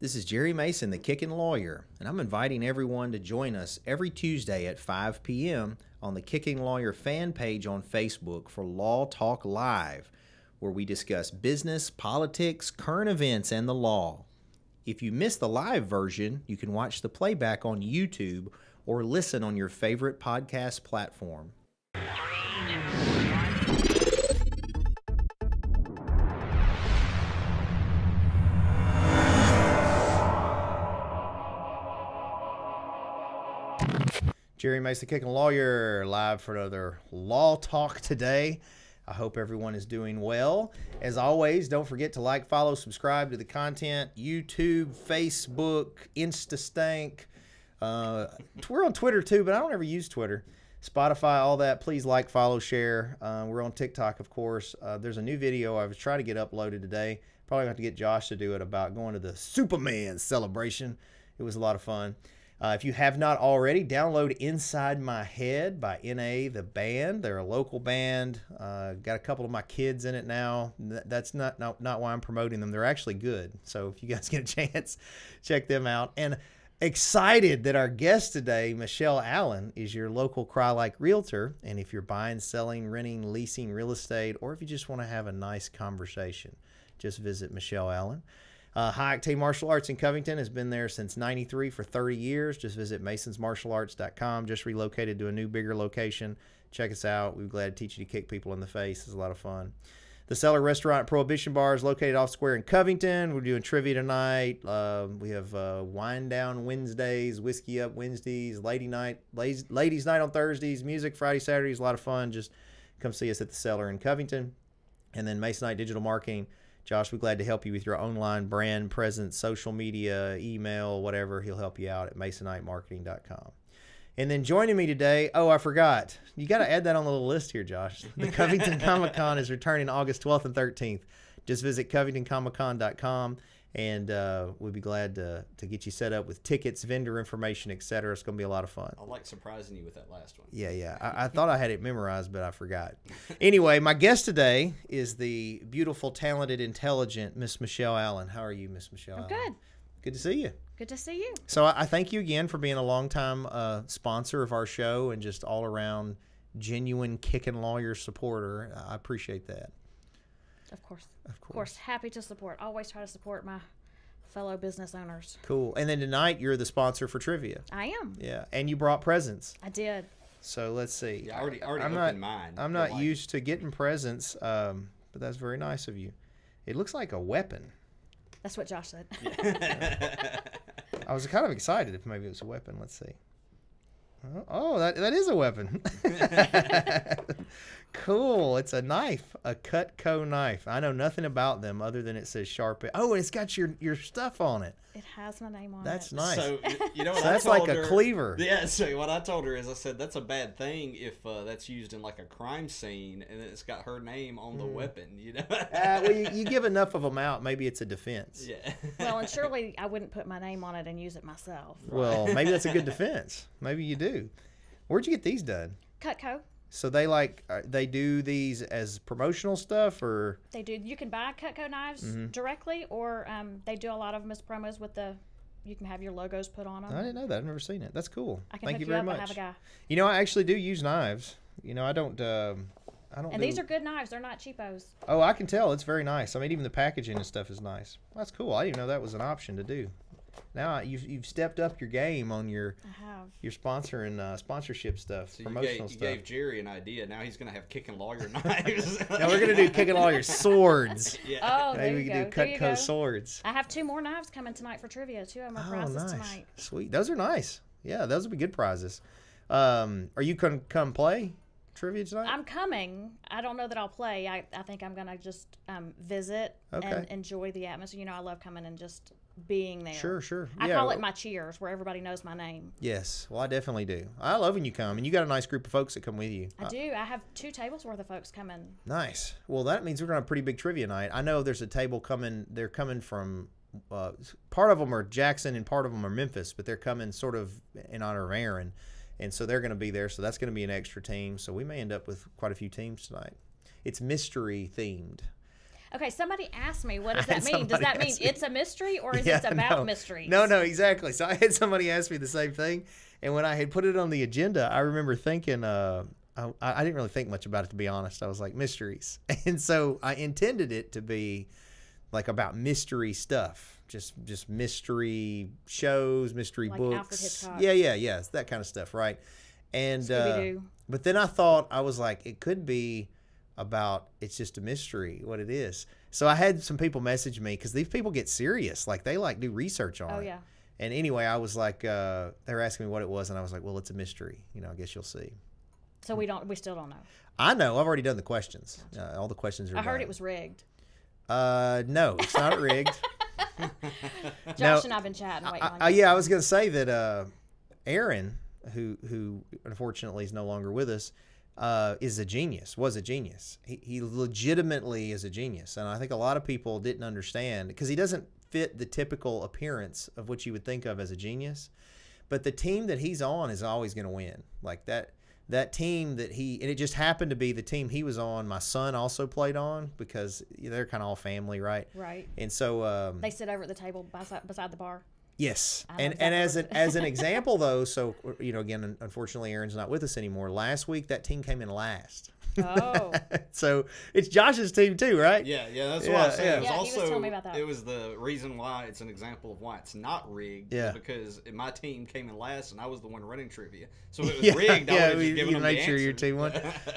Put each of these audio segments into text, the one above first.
This is Jerry Mason, the Kickin Lawyer, and I'm inviting everyone to join us every Tuesday at 5 p.m. on the Kickin Lawyer fan page on Facebook for Law Talk Live, where we discuss business, politics, current events, and the law. If you miss the live version, you can watch the playback on YouTube or listen on your favorite podcast platform. Jerry Mason, Kickin Lawyer, live for another Law Talk today. I hope everyone is doing well. As always, don't forget to like, follow, subscribe to the content. YouTube, Facebook, InstaStank. We're on Twitter too, but I don't ever use Twitter. Spotify, all that. Please like, follow, share. We're on TikTok, of course. There's a new video I was trying to get uploaded today. Probably have to get Josh to do it, about going to the Superman celebration. It was a lot of fun. If you have not already, download Inside My Head by N.A. the band. They're a local band. Got a couple of my kids in it now. That's not why I'm promoting them. They're actually good. So if you guys get a chance, check them out. And excited that our guest today, Michelle Allen, is your local Crye-Leike realtor. And if you're buying, selling, renting, leasing real estate, or if you just want to have a nice conversation, just visit Michelle Allen. High Octane Martial Arts in Covington has been there since '93 for 30 years. Just visit masonsmartialarts.com. Just relocated to a new, bigger location. Check us out. We're glad to teach you to kick people in the face. It's a lot of fun. The Cellar Restaurant and Prohibition Bar is located off Square in Covington. We're doing trivia tonight. We have Wine Down Wednesdays, Whiskey Up Wednesdays, Ladies Night on Thursdays, music Friday, Saturdays. A lot of fun. Just come see us at the Cellar in Covington. And then Masonite Digital Marketing. Josh, we're glad to help you with your online brand presence, social media, email, whatever. He'll help you out at masonitemarketing.com. And then joining me today, I forgot. You got to add that on the little list here, Josh. The Covington Comic-Con is returning August 12th and 13th. Just visit covingtoncomiccon.com, and we'll be glad to get you set up with tickets, vendor information, etc. It's going to be a lot of fun. I like surprising you with that last one. Yeah. I thought I had it memorized, but I forgot. Anyway, my guest today is the beautiful, talented, intelligent Miss Michelle Allen. How are you, Miss Michelle Allen? Good. Good to see you. Good to see you. So I thank you again for being a longtime sponsor of our show and just all-around genuine Kickin Lawyer supporter. I appreciate that. Of course. Happy to support. Always try to support my fellow business owners. Cool. And then tonight you're the sponsor for trivia. I am. Yeah. And you brought presents. I did. So let's see. Yeah, I already opened mine. I'm not used to getting presents, but that's very nice of you. It looks like a weapon. That's what Josh said. I was kind of excited if maybe it was a weapon. Let's see. Oh, that is a weapon. Cool. It's a knife, a Cutco knife. I know nothing about them other than it says sharp. Oh, it's got your stuff on it. It has my name on it. That's nice. So, you know what So that's I told like her, a cleaver. Yeah, so what I told her is I said, that's a bad thing if that's used in like a crime scene and it's got her name on the weapon, you know? Well, you give enough of them out, maybe it's a defense. Yeah. Well, and surely I wouldn't put my name on it and use it myself. Well, maybe that's a good defense. Maybe you do. Where'd you get these done? Cutco. So they do these as promotional stuff, or They do. You can buy Cutco knives directly, or they do a lot of them as promos with you can have your logos put on them. I didn't know that. I've never seen it. That's cool. I can Thank hook you you very up much. and have a guy. You know, I actually do use knives. You know, I don't. And these are good knives. They're not cheapos. Oh, I can tell. It's very nice. I mean, even the packaging and stuff is nice. Well, that's cool. I didn't even know that was an option to do. Now you've stepped up your game on your sponsor and sponsorship stuff, So promotional you stuff. gave Jerry an idea. Now he's going to have Kickin Lawyer knives. Now we're gonna do Kickin Lawyer swords. Yeah. Oh, there Maybe you we go. can do Cutco swords. I have 2 more knives coming tonight for trivia. 2 of my prizes tonight. Sweet. Those are nice. Yeah, those would be good prizes. Are you gonna come play trivia tonight? I'm coming. I don't know that I'll play. I think I'm going to just visit and enjoy the atmosphere. You know, I love coming and just being there. Sure. I call it my cheers, where everybody knows my name. Yes. Well, I definitely do. I love when you come, and you got a nice group of folks that come with you. I do. I have 2 tables worth of folks coming. Nice. Well, that means we're going to have a pretty big trivia night. I know there's a table coming. They're coming from, part of them are Jackson and part of them are Memphis, but they're coming sort of in honor of Aaron. And so they're going to be there. So that's going to be an extra team. So we may end up with quite a few teams tonight. It's mystery themed. Okay, somebody asked me, what does that mean? Does that mean it's a mystery, or is it about mysteries? No, exactly. So I had somebody ask me the same thing, and when I had put it on the agenda, I remember thinking, I didn't really think much about it, to be honest. I was like, mysteries. And so I intended it to be like about mystery stuff, just mystery shows, mystery like books. Alfred Hitchcock. Yeah, it's that kind of stuff, right? And but then I thought, I was like, it could be about, it's just a mystery what it is. So I had some people message me, because these people get serious, like they like do research on it. Oh yeah. And anyway, I was like, they were asking me what it was, and I was like, well, it's a mystery. I guess you'll see. So we still don't know. I know. I've already done the questions. All the questions are I heard done. it was rigged. No, it's not rigged. Josh and I've been chatting. Yeah, I was going to say that Aaron, who unfortunately is no longer with us, was a genius. He legitimately is a genius. And I think a lot of people didn't understand, because he doesn't fit the typical appearance of what you would think of as a genius. But the team that he's on is always going to win. Like that team and it just happened to be the team he was on, my son also played on, because they're kind of all family, right? Right. And so they sit over at the table beside the bar. Yes. And as an example though, so again, unfortunately Aaron's not with us anymore. Last week that team came in last. Oh. So it's Josh's team too, right? Yeah, that's what I was saying. Yeah, he was telling me about that. It was the reason why it's an example of why it's not rigged. Yeah. Because my team came in last and I was the one running trivia. So if it was rigged, I would have just given them make the sure answer. your team won.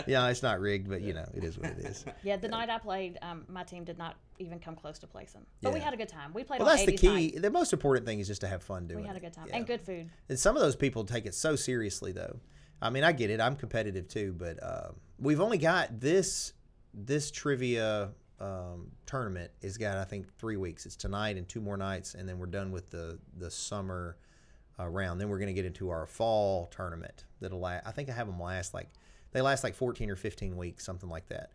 Yeah, it's not rigged, but it is what it is. Yeah, the night I played, my team did not even come close to placing. But we had a good time. We played Well, on that's the 80s key. night. The most important thing is just to have fun doing it. We had a good time. Yeah. And good food. And some of those people take it so seriously, though. I mean, I get it. I'm competitive too, but we've only got this trivia tournament has got, I think, 3 weeks. It's tonight and 2 more nights, and then we're done with the summer round. Then we're going to get into our fall tournament. That'll last. I think I have them last like 14 or 15 weeks, something like that.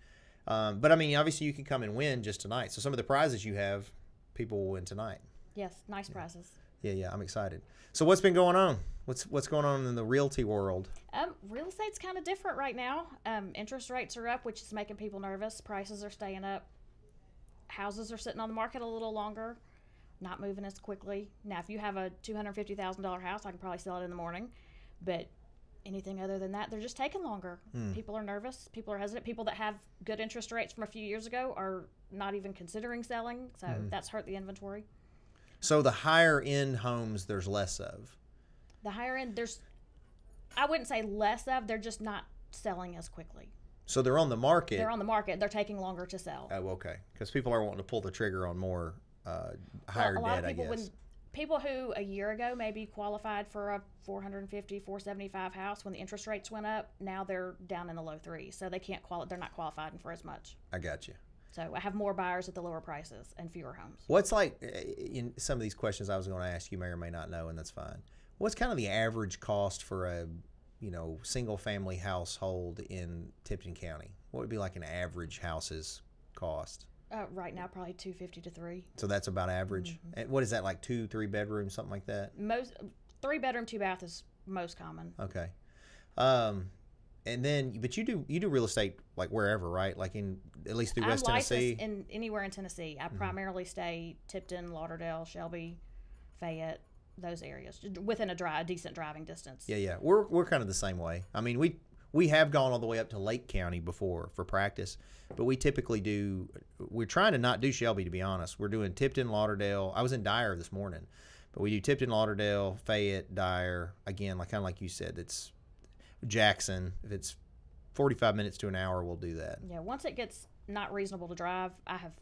But I mean, obviously, you can come and win just tonight. So some of the prizes you have, people will win tonight. Yes, nice prizes. Yeah, I'm excited. So what's been going on? What's going on in the realty world? Real estate's kind of different right now. Interest rates are up, which is making people nervous. Prices are staying up. Houses are sitting on the market a little longer, not moving as quickly. Now, if you have a $250,000 house, I can probably sell it in the morning. But anything other than that, they're just taking longer. People are nervous. People are hesitant. People that have good interest rates from a few years ago are not even considering selling. So that's hurt the inventory. So the higher end homes, there's less of. The higher end, I wouldn't say less of, they're just not selling as quickly. So they're on the market. They're on the market. They're taking longer to sell. Oh, okay. Because people are wanting to pull the trigger on more higher debt, I guess. People who a year ago maybe qualified for a 450, 475 house when the interest rates went up, now they're down in the low threes. So they can't they're not qualifying for as much. I got you. So I have more buyers at the lower prices and fewer homes. What's like, in some of these questions I was going to ask, you may or may not know, and that's fine. What's kind of the average cost for a single family household in Tipton County? What would be like an average house's cost? Right now, probably $250 to $300. So that's about average. And what is that, like 2-3 bedrooms, something like that? Most 3 bedroom, 2 bath is most common. Okay. And then, but you do real estate like wherever, right? Like at least through West Tennessee. I'm licensed anywhere in Tennessee. I primarily stay Tipton, Lauderdale, Shelby, Fayette, those areas, within a decent driving distance. Yeah. We're kind of the same way. I mean, we have gone all the way up to Lake County before for practice, but we typically we're trying to not do Shelby, to be honest. We're doing Tipton, Lauderdale. I was in Dyer this morning, but we do Tipton, Lauderdale, Fayette, Dyer. Again, kind of like you said, it's Jackson. If it's 45 minutes to an hour, we'll do that. Yeah, once it gets not reasonable to drive, I have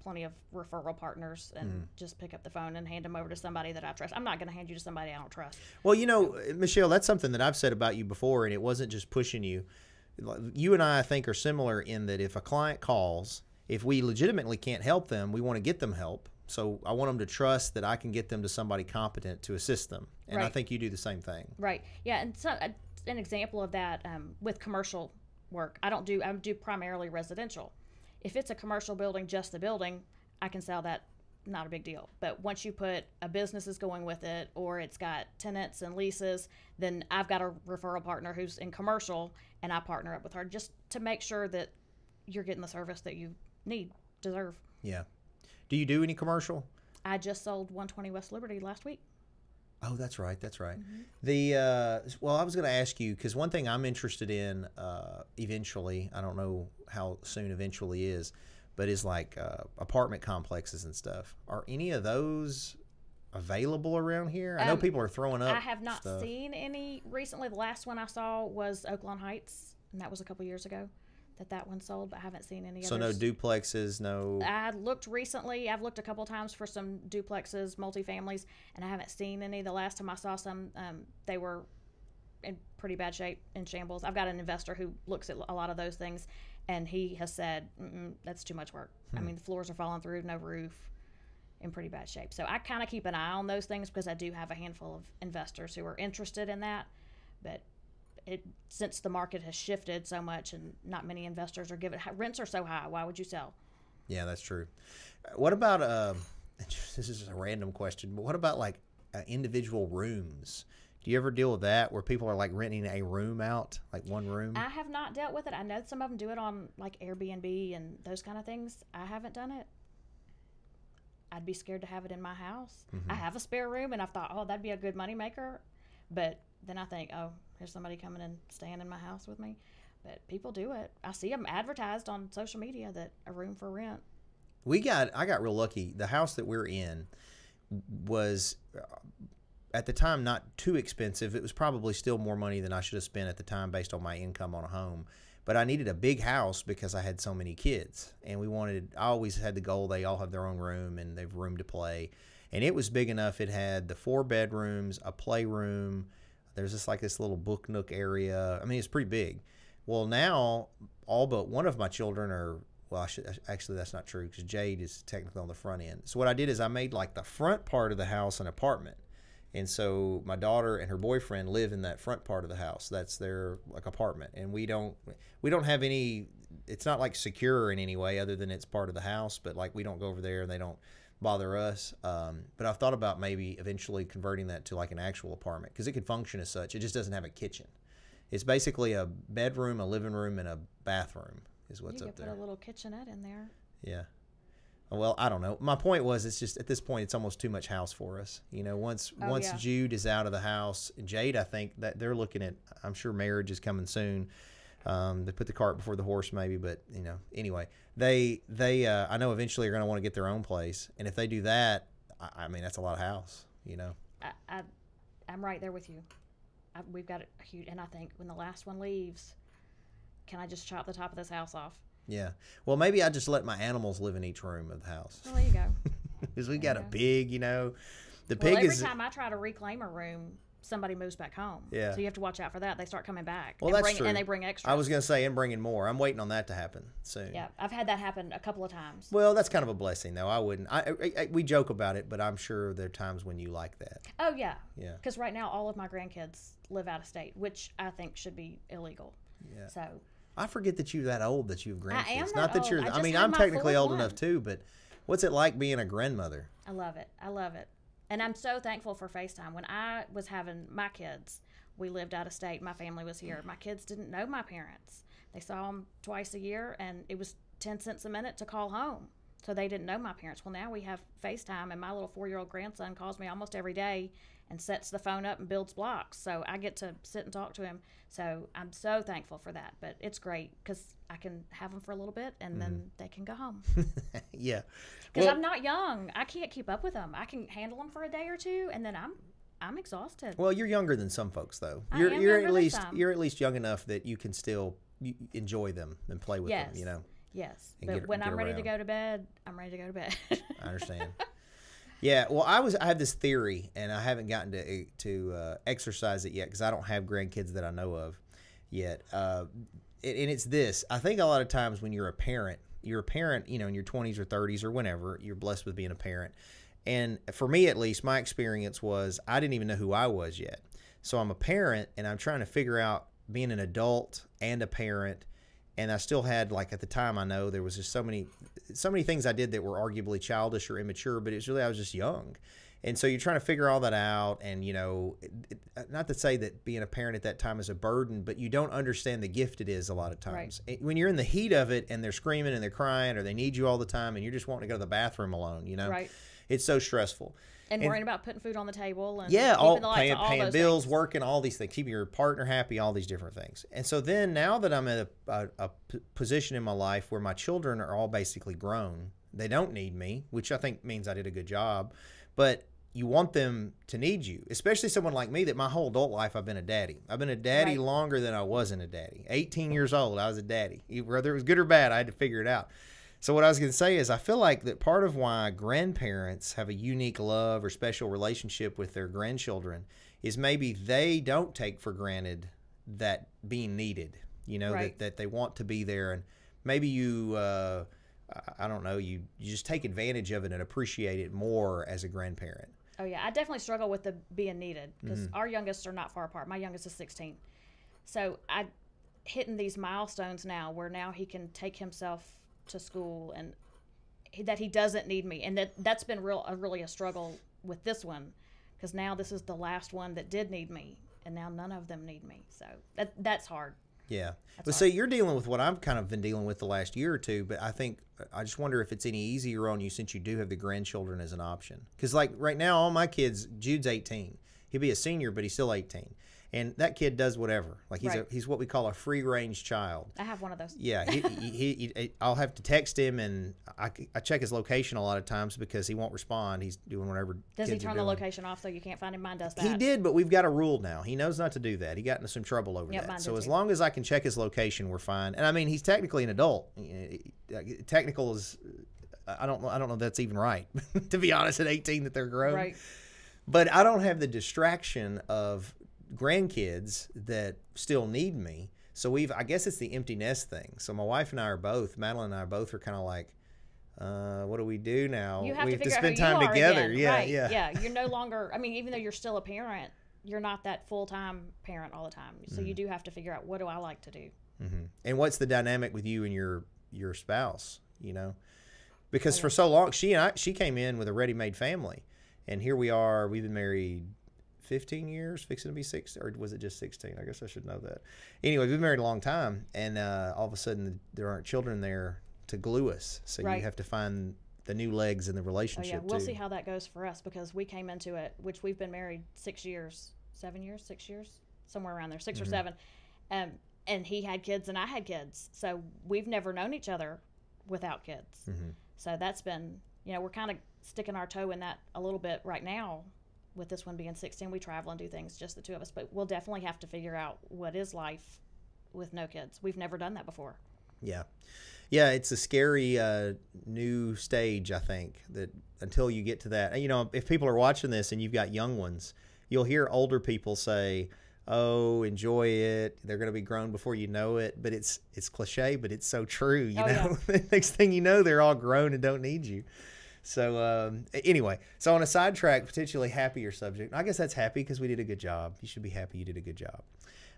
plenty of referral partners and just pick up the phone and hand them over to somebody that I trust. I'm not going to hand you to somebody I don't trust. Well, Michelle, that's something that I've said about you before, and it wasn't just pushing you. You and I think, are similar in that if a client calls, if we legitimately can't help them, we want to get them help. So I want them to trust that I can get them to somebody competent to assist them. And I think you do the same thing. Right. Yeah, and so an example of that with commercial work, I do primarily residential. If it's a commercial building, just the building, I can sell that, not a big deal. But once you put a business is going with it, or it's got tenants and leases, then I've got a referral partner who's in commercial, and I partner up with her just to make sure that you're getting the service that you need deserve. Yeah. Do you do any commercial? I just sold 120 West Liberty last week. Oh, that's right. That's right. The well, I was going to ask you because one thing I'm interested in eventually, I don't know how soon eventually is, but is like apartment complexes and stuff. Are any of those available around here? I know people are throwing up. I have not stuff. seen any recently. The last one I saw was Oaklawn Heights, and that was a couple years ago that one sold, but I haven't seen any So others. no duplexes, no. I looked recently. I've looked a couple times for some duplexes, multifamilies, and I haven't seen any. The last time I saw some, they were in pretty bad shape, in shambles. I've got an investor who looks at a lot of those things, and he has said, that's too much work. I mean, the floors are falling through, no roof, in pretty bad shape. So I kind of keep an eye on those things because I do have a handful of investors who are interested in that, but since the market has shifted so much and not many investors are giving, rents are so high, why would you sell? Yeah, that's true. What about this is a random question, but what about like individual rooms? Do you ever deal with that where people are like renting a room out, like one room? I have not dealt with it. I know some of them do it on like Airbnb and those kind of things. I haven't done it. I'd be scared to have it in my house. I have a spare room, and I've thought, oh, that'd be a good money maker. But then I think, oh, here's somebody coming and staying in my house with me. But people do it. I see them advertised on social media that a room for rent. I got real lucky. The house that we're in was at the time not too expensive. It was probably still more money than I should have spent at the time based on my income on a home. But I needed a big house because I had so many kids, and I always had the goal they all have their own room and they've room to play. And it was big enough. It had the 4 bedrooms, a playroom. There's just like this little book nook area. I mean, it's pretty big. Well, now all but one of my children are, well, actually that's not true because Jade is technically on the front end. So what I did is I made like the front part of the house an apartment. And so my daughter and her boyfriend live in that front part of the house. That's their like apartment. And we don't have any, it's not like secure in any way other than it's part of the house, but like we don't go over there and they don't bother us. But I've thought about maybe eventually converting that to like an actual apartment because it could function as such. It just doesn't have a kitchen. It's basically a bedroom, a living room, and a bathroom is what's up there. You could put a little kitchenette in there. Yeah. Well, I don't know. My point was, it's just at this point, it's almost too much house for us. You know, once Jude is out of the house, Jade, I think that they're looking at. I'm sure marriage is coming soon. They put the cart before the horse, maybe, but you know. Anyway, they I know eventually are going to want to get their own place, and if they do that, I mean, that's a lot of house. You know. I'm right there with you. We've got a huge, and I think when the last one leaves, can I just chop the top of this house off? Yeah. Well, maybe I just let my animals live in each room of the house. Well, there you go. Because we got a pig, you know. The well, pig every is. time I try to reclaim a room, somebody moves back home. Yeah. So you have to watch out for that. They start coming back. Well, that's true. And they bring extras. I was going to say, and bringing more. I'm waiting on that to happen soon. Yeah, I've had that happen a couple of times. Well, that's kind of a blessing, though. I wouldn't. We joke about it, but I'm sure there are times when you like that. Oh, yeah. Yeah. Because right now, all of my grandkids live out of state, which I think should be illegal. Yeah. So. I forget that you're that old that you have grandkids. I am Not that old. you're. I mean, I'm technically old enough too, but what's it like being a grandmother? I love it. I love it. And I'm so thankful for FaceTime. When I was having my kids, we lived out of state. My family was here. My kids didn't know my parents. They saw them twice a year, and it was 10 cents a minute to call home. So they didn't know my parents. Well, now we have FaceTime, and my little 4-year-old grandson calls me almost every day and sets the phone up and builds blocks. So I get to sit and talk to him. So I'm so thankful for that. But it's great because I can have them for a little bit, and then they can go home. Yeah. Because I'm not young. I can't keep up with them. I can handle them for a day or two, and then I'm exhausted. Well, you're younger than some folks, though. I You're am you're younger at than least some. you're at least young enough that you can still enjoy them and play with them. You know. Yes. And But when get I'm ready to around. go to bed, I'm ready to go to bed. I understand. Yeah, well, I have this theory, and I haven't gotten to exercise it yet because I don't have grandkids that I know of yet. And it's this: I think a lot of times when you're a parent, you know, in your 20s or 30s or whenever you're blessed with being a parent. And for me, at least, my experience was I didn't even know who I was yet. So I'm a parent, and I'm trying to figure out being an adult and a parent. And I still had, like, at the time, I know there was just so many things I did that were arguably childish or immature, but it's really, I was just young. And so you're trying to figure all that out. And, not to say that being a parent at that time is a burden, but you don't understand the gift it is a lot of times. When you're in the heat of it and they're screaming and they're crying or they need you all the time and you're just wanting to go to the bathroom alone, Right. It's so stressful. And worrying about putting food on the table. And all keeping the lights on, all paying those bills, things. working, all these things, keeping your partner happy, all these different things. And so then now that I'm at a position in my life where my children are all basically grown, they don't need me, which I think means I did a good job. But you want them to need you, especially someone like me that my whole adult life I've been a daddy. I've been a daddy Right. longer than I wasn't a daddy. 18 years old, I was a daddy. Whether it was good or bad, I had to figure it out. So what I was going to say is I feel like that part of why grandparents have a unique love or special relationship with their grandchildren is maybe they don't take for granted that being needed, Right. that they want to be there. And maybe you, I don't know, you just take advantage of it and appreciate it more as a grandparent. Oh, yeah. I definitely struggle with the being needed because Mm-hmm. our youngest are not far apart. My youngest is 16. So I hitting these milestones now where now he can take himself to school and that he doesn't need me. And that's been really a struggle with this one because now this is the last one that did need me. And now none of them need me. So that's hard. Yeah. That's But hard. so you're dealing with what I've kind of been dealing with the last year or two, but I just wonder if it's any easier on you since you do have the grandchildren as an option. Because like right now, all my kids, Jude's 18. He'll be a senior, but he's still 18. And that kid does whatever. Like he's what we call a free range child. I have one of those. Yeah, I'll have to text him, and I check his location a lot of times because he won't respond. He's doing whatever. Does he kids are turn the doing. location off so you can't find him? Mine does that. He did, but we've got a rule now. He knows not to do that. He got into some trouble over Yep, that. mine So did as too. long as I can check his location, we're fine. And I mean, he's technically an adult. Technical is, I don't know if that's even right, to be honest, at 18 that they're grown. Right. But I don't have the distraction of grandkids that still need me. So I guess it's the empty nest thing. So my wife and I Madeline and I both are kind of like, what do we do now? You have We to figure spend out who time you are together. again. Yeah, Right. yeah. Yeah. You're no longer, I mean, even though you're still a parent, you're not that full-time parent all the time. So you do have to figure out, what do I like to do? Mm-hmm. And what's the dynamic with you and your spouse, Because for so long, she came in with a ready-made family. And here we are, we've been married 15 years, fixing to be 6, or was it just 16? I guess I should know that. Anyway, we've been married a long time, and all of a sudden there aren't children there to glue us. So Right. you have to find the new legs in the Oh, relationship, yeah. We'll too. see how that goes for us because we came into it, which we've been married 6 years, somewhere around there, 6 or 7. And he had kids and I had kids. So we've never known each other without kids. Mhm. So that's been, we're kind of sticking our toe in that a little bit right now. With this one being 16, we travel and do things, just the two of us. But we'll definitely have to figure out what is life with no kids. We've never done that before. Yeah. Yeah, it's a scary new stage, I think, that until you get to that. If people are watching this and you've got young ones, you'll hear older people say, oh, enjoy it. They're going to be grown before you know it. But it's cliche, but it's so true. You know, Yeah. Next thing you know, they're all grown and don't need you. So anyway, so on a sidetrack, potentially happier subject. I guess that's happy because we did a good job. You should be happy you did a good job.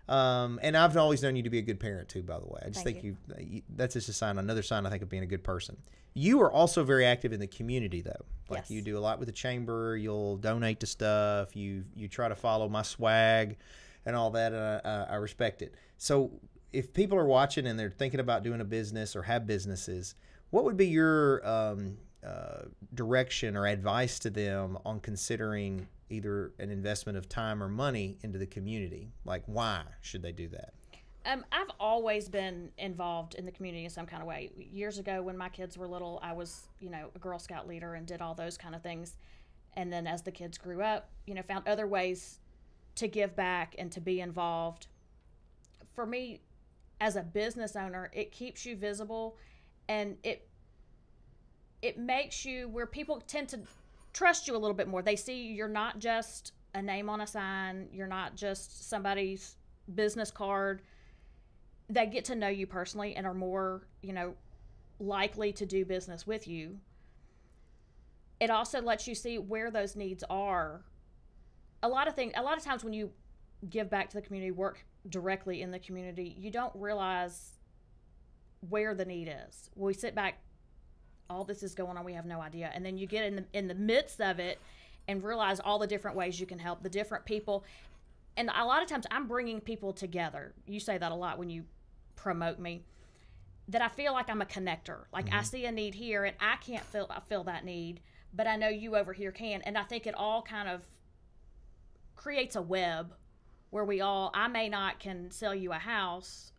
And I've always known you to be a good parent too, by the way. I just Thank think that's just another sign I think of being a good person. You are also very active in the community though. Like Yes. you do a lot with the chamber. You'll donate to stuff. You try to follow my swag and all that. And I respect it. So if people are watching and they're thinking about doing a business or have businesses, what would be your direction or advice to them on considering either an investment of time or money into the community? Like, why should they do that? I've always been involved in the community in some kind of way. Years ago, when my kids were little, I was, a Girl Scout leader and did all those kind of things. And then as the kids grew up, found other ways to give back and to be involved. For me, as a business owner, it keeps you visible, and it makes you where people tend to trust you a little bit more. They see you're not just a name on a sign. You're not just somebody's business card. They get to know you personally and are more, likely to do business with you. It also lets you see where those needs are. A lot of times when you give back to the community, work directly in the community, you don't realize where the need is. We sit back, all this is going on, we have no idea. And then you get in the midst of it and realize all the different ways you can help the different people. And a lot of times I'm bringing people together. You say that a lot when you promote me, that I feel like I'm a connector. Like I see a need here and I can't fill that need, but I know you over here can. And I think it all kind of creates a web where I may not can sell you a house,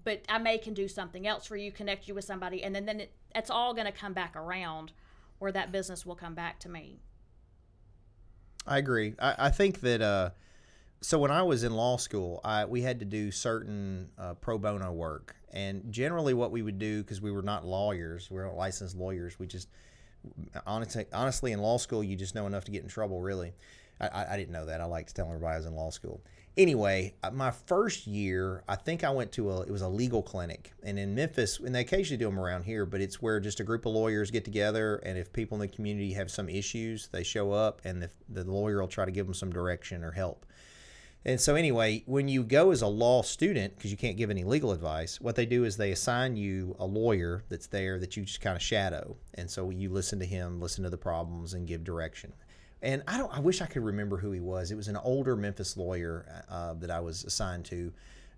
but I can do something else for you, connect you with somebody. And then it's all going to come back around where that business will come back to me. I agree. I think that, so when I was in law school, we had to do certain pro bono work. And generally what we would do, because we were not lawyers, we weren't licensed lawyers, we just, honestly, in law school, you just know enough to get in trouble, really. I didn't know that. I like to tell everybody I was in law school. Anyway, my first year, I think I went to it was a legal clinic. And in Memphis, and they occasionally do them around here, but it's where just a group of lawyers get together, and if people in the community have some issues, they show up, and the lawyer will try to give them some direction or help. And so anyway, when you go as a law student, because you can't give any legal advice, what they do is they assign you a lawyer that's there that you just kind of shadow. And so you listen to him, listen to the problems, and give direction. And I wish I could remember who he was. It was an older Memphis lawyer that I was assigned to,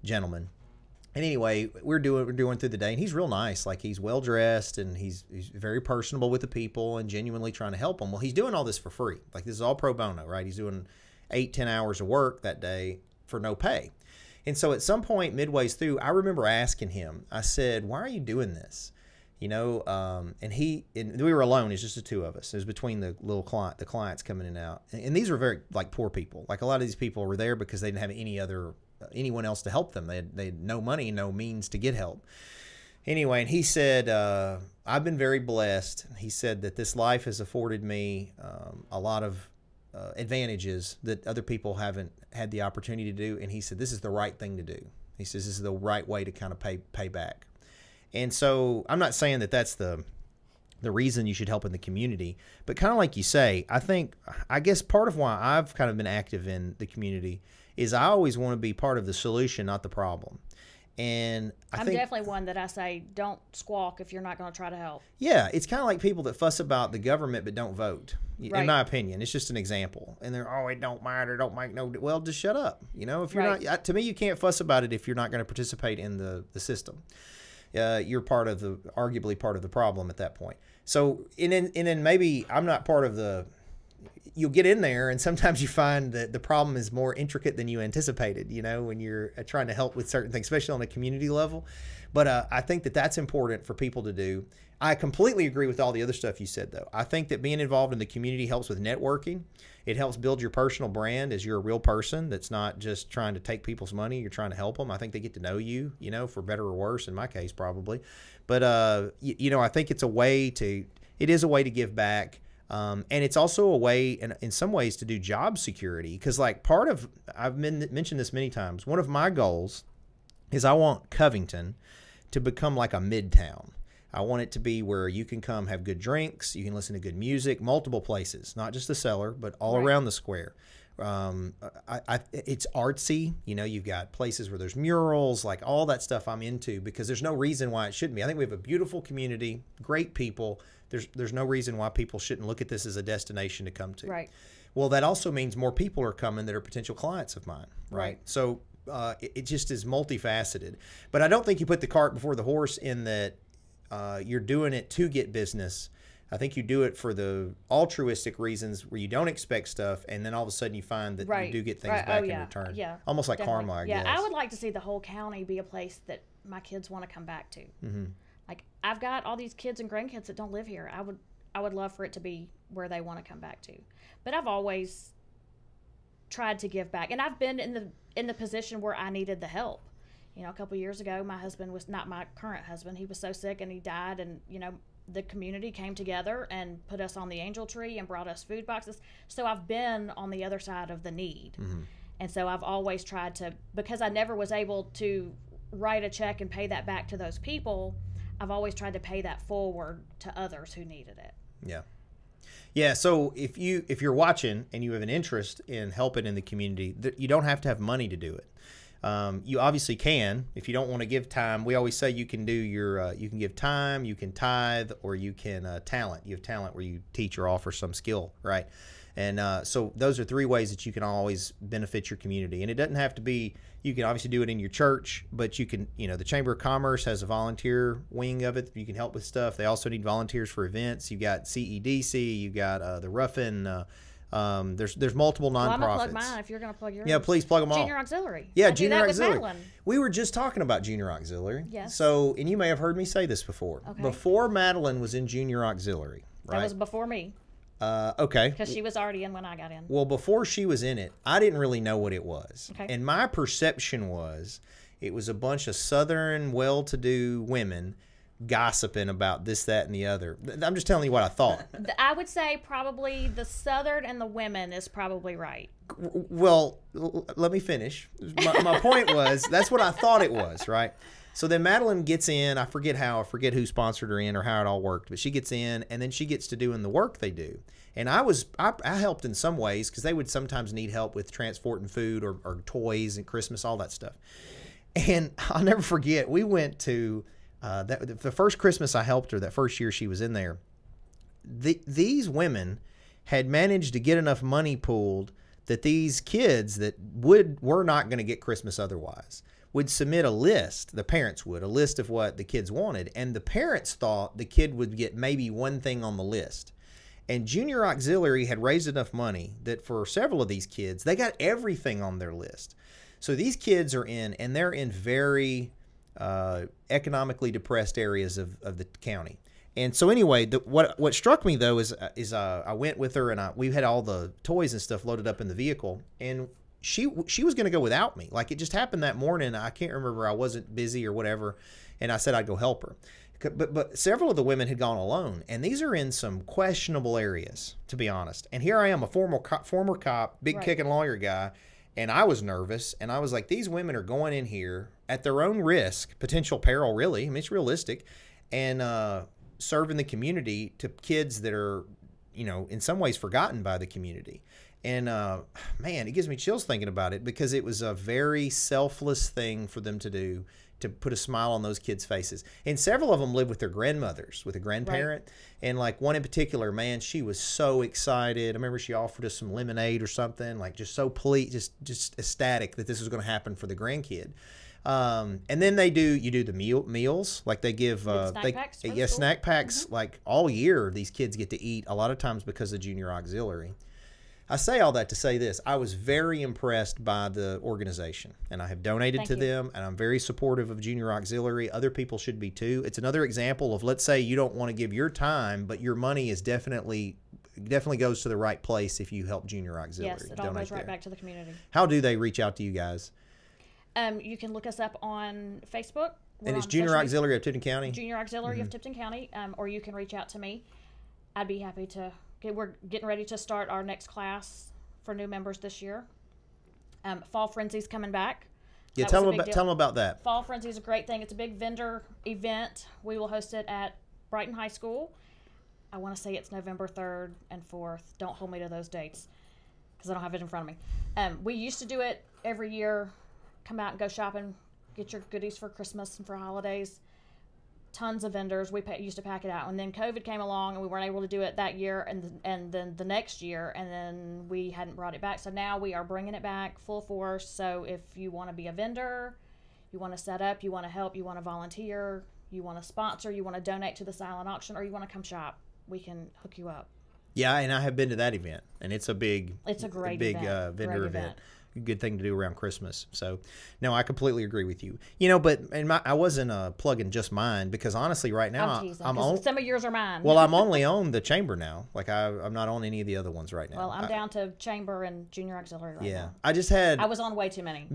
gentleman. And anyway, we're doing through the day, and he's real nice. Like, he's well dressed, and he's very personable with the people and genuinely trying to help them. Well, he's doing all this for free. Like, this is all pro bono, right? He's doing 8-10 hours of work that day for no pay. And so at some point midway through, I remember asking him, I said, why are you doing this? You know, and we were alone. It's just the two of us. It was between the clients coming in and out. And these were very, like, poor people. Like, a lot of these people were there because they didn't have anyone else to help them. They had no money, no means to get help. Anyway, and he said, I've been very blessed. He said that this life has afforded me a lot of advantages that other people haven't had the opportunity to do. And he said, this is the right thing to do. He says, this is the right way to kind of pay back. And so I'm not saying that that's the reason you should help in the community, but kind of like you say, I guess part of why I've kind of been active in the community is I always want to be part of the solution, not the problem. And I'm definitely one that I say, don't squawk if you're not going to try to help. Yeah, it's kind of like people that fuss about the government but don't vote. Right. In my opinion, it's just an example. And they're, it don't matter, don't make no. Well, just shut up. You know, if you're not, to me, you can't fuss about it if you're not going to participate in the system. You're arguably part of the problem at that point. So, and then maybe I'm not part of you'll get in there, and sometimes you find that the problem is more intricate than you anticipated, you know, when you're trying to help with certain things, especially on a community level. But I think that that's important for people to do. I completely agree with all the other stuff you said, though. I think that being involved in the community helps with networking. It helps build your personal brand as you're a real person that's not just trying to take people's money. You're trying to help them. I think they get to know you, you know, for better or worse, in my case, probably. But, you know, I think it is a way to give back. And it's also a way, in some ways, to do job security. Because, like, I've mentioned this many times, one of my goals is I want Covington to become like a midtown. I want it to be where you can come have good drinks, you can listen to good music, multiple places, not just the cellar, but all around the square. It's artsy. You know, you've got places where there's murals, like all that stuff I'm into, because there's no reason why it shouldn't be. I think we have a beautiful community, great people. There's no reason why people shouldn't look at this as a destination to come to. Right. Well, that also means more people are coming that are potential clients of mine. Right. So it just is multifaceted. But I don't think you put the cart before the horse in that you're doing it to get business. I think you do it for the altruistic reasons where you don't expect stuff, and then all of a sudden you find that you do get things back in return. Yeah, almost like definitely. karma, I guess. Yeah, I would like to see the whole county be a place that my kids want to come back to. Mm-hmm. Like, I've got all these kids and grandkids that don't live here. I would love for it to be where they want to come back to. But I've always tried to give back, and I've been in the position where I needed the help. You know, a couple of years ago, my husband was not my current husband. He was so sick and he died, and you know, the community came together and put us on the angel tree and brought us food boxes. So I've been on the other side of the need. Mm-hmm. And so I've always tried to, because I never was able to write a check and pay that back to those people, I've always tried to pay that forward to others who needed it. Yeah. Yeah, so if you're watching and you have an interest in helping in the community, you don't have to have money to do it. You obviously can. If you don't want to give time, we always say you can do your, you can give time, you can tithe, or you can talent. You have talent where you teach or offer some skill, right? And so those are 3 ways that you can always benefit your community. And it doesn't have to be, you can obviously do it in your church, but you can, the Chamber of Commerce has a volunteer wing of it. You can help with stuff. They also need volunteers for events. You've got CEDC, you've got the Ruffin. There's multiple nonprofits. Well, I'm going to plug mine if you're going to plug yours. Yeah, please plug them all. Junior Auxiliary. Yeah, I Junior do that Auxiliary. With Madeline. We were just talking about Junior Auxiliary. Yes. So, and you may have heard me say this before. Okay. Before Madeline was in Junior Auxiliary, right? That was before me. Okay. Because she was already in when I got in. Well, before she was in it, I didn't really know what it was. Okay. And my perception was it was a bunch of Southern, well-to-do women gossiping about this, that, and the other. I'm just telling you what I thought. I would say probably the Southern and the women is probably right. Well, let me finish. My point was, that's what I thought it was, right? So then Madeline gets in. I forget who sponsored her in or how it all worked, but she gets in, and then she gets to doing the work they do. And I helped in some ways because they would sometimes need help with transporting food or toys and Christmas, all that stuff. And I'll never forget, we went to the first Christmas I helped her, that first year she was in there. These women had managed to get enough money pooled that these kids that were not going to get Christmas otherwise would submit a list, the parents would, a list of what the kids wanted, and the parents thought the kid would get maybe one thing on the list. And Junior Auxiliary had raised enough money that for several of these kids, they got everything on their list. So these kids are in, and they're in very economically depressed areas of the county. And so anyway, what struck me though is I went with her, and we had all the toys and stuff loaded up in the vehicle, and she was going to go without me. Like, it just happened that morning. I can't remember, I wasn't busy or whatever, and I said I'd go help her. But several of the women had gone alone, and these are in some questionable areas, to be honest. And here I am, a former cop, big kicking lawyer guy, and I was nervous, and I was like, these women are going in here at their own risk, potential peril, really. I mean, it's realistic, and serving the community to kids that are, in some ways forgotten by the community. And man, it gives me chills thinking about it, because it was a very selfless thing for them to do, to put a smile on those kids' faces. And several of them live with their grandmothers, with a grandparent. Right. And like one in particular, man, she was so excited. I remember she offered us some lemonade or something, like just so pleased, just ecstatic that this was going to happen for the grandkid. And then you do the meals, like they give, snack packs, like all year these kids get to eat, a lot of times because of Junior Auxiliary. I say all that to say this. I was very impressed by the organization, and I have donated to them, and I'm very supportive of Junior Auxiliary. Other people should be too. It's another example of, let's say you don't want to give your time, but your money is definitely goes to the right place if you help Junior Auxiliary. Yes, it all goes right back to the community. How do they reach out to you guys? You can look us up on Facebook. And it's Junior Auxiliary of Tipton County? Junior Auxiliary of Tipton County, or you can reach out to me. I'd be happy to. We're getting ready to start our next class for new members this year. Fall Frenzy's coming back. Yeah, tell them about that. Fall Frenzy is a great thing. It's a big vendor event. We will host it at Brighton High School. I want to say it's November 3rd and 4th. Don't hold me to those dates because I don't have it in front of me. We used to do it every year. Come out and go shopping, get your goodies for Christmas and for holidays. Tons of vendors. We used to pack it out, and then COVID came along, and we weren't able to do it that year, and then the next year, and then we hadn't brought it back. So now we are bringing it back full force. So if you want to be a vendor, you want to set up, you want to help, you want to volunteer, you want to sponsor, you want to donate to the silent auction, or you want to come shop, we can hook you up. Yeah, and I have been to that event, and it's a great vendor great event. Good thing to do around Christmas. So, no, I completely agree with you. But I wasn't plugging just mine, because honestly, right now I'm on. Some of yours are mine. Well, I'm only on the Chamber now. Like I'm not on any of the other ones right now. Well, I'm down to Chamber and Junior Auxiliary right now. I was on way too many.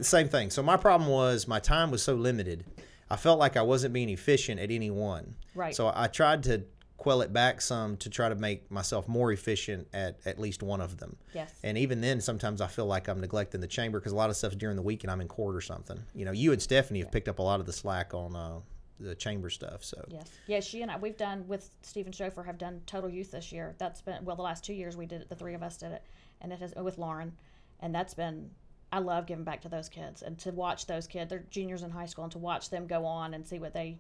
Same thing. So my problem was my time was so limited. I felt like I wasn't being efficient at any one. Right. So I tried to quell it back some to try to make myself more efficient at least one of them. Yes. And even then, sometimes I feel like I'm neglecting the Chamber, because a lot of stuff's during the week and I'm in court or something. You and Stephanie have picked up a lot of the slack on the Chamber stuff. So yes, yeah, she and I, we've done with Stephen Schofer, have done Total Youth this year. That's been, well, the last 2 years we did it. The three of us did it, and it has with Lauren, and that's been I love giving back to those kids and to watch those kids. They're juniors in high school, and to watch them go on and see what they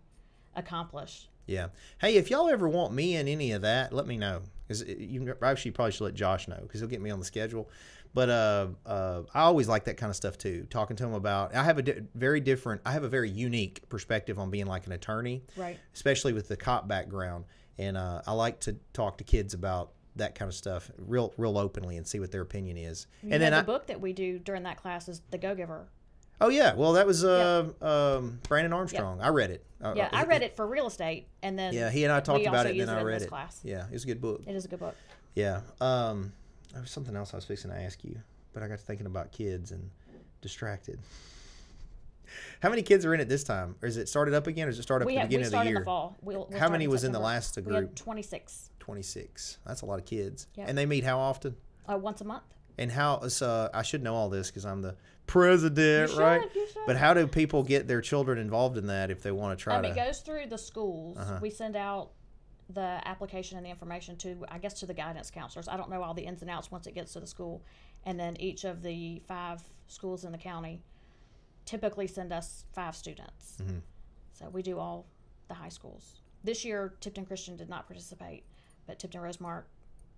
accomplish. Yeah. Hey, if y'all ever want me in any of that, let me know. Because you actually probably should let Josh know because he'll get me on the schedule. But I always like that kind of stuff too. Talking to him about, I have a very unique perspective on being like an attorney, Right. especially with the cop background. And I like to talk to kids about that kind of stuff real openly and see what their opinion is. And then the book that we do during that class is The Go-Giver. Oh yeah, well that was Brandon Armstrong. Yep. I read it. I read it for real estate, and then he and I talked about it, and then I read it. Class. Yeah, it was a good book. It is a good book. Yeah. There was something else I was fixing to ask you, but I got to thinking about kids and distracted. How many kids are in it this time? Or is it started up again, or is it started up at the beginning of the year? We started in the fall. We'll how many was in the last group? We had 26. 26. That's a lot of kids. Yep. And they meet how often? Once a month. And how? I should know all this because I'm the president, right? You should. But how do people get their children involved in that if they want to try to? It goes through the schools. Uh-huh. We send out the application and the information to the guidance counselors. I don't know all the ins and outs once it gets to the school. And then each of the 5 schools in the county typically send us 5 students. Mm-hmm. So we do all the high schools. This year, Tipton Christian did not participate, but Tipton, Rosemark,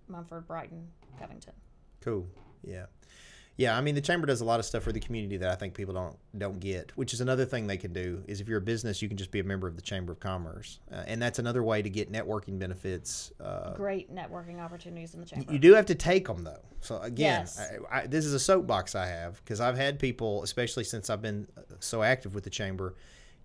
Mumford, Brighton, Covington. Cool. Yeah. Yeah, I mean, the chamber does a lot of stuff for the community that I think people don't get, which is another thing they can do is if you're a business, you can just be a member of the Chamber of Commerce. And that's another way to get networking benefits. Great networking opportunities in the chamber. You do have to take them, though. So, again, Yes. this is a soapbox I have because I've had people, especially since I've been so active with the chamber,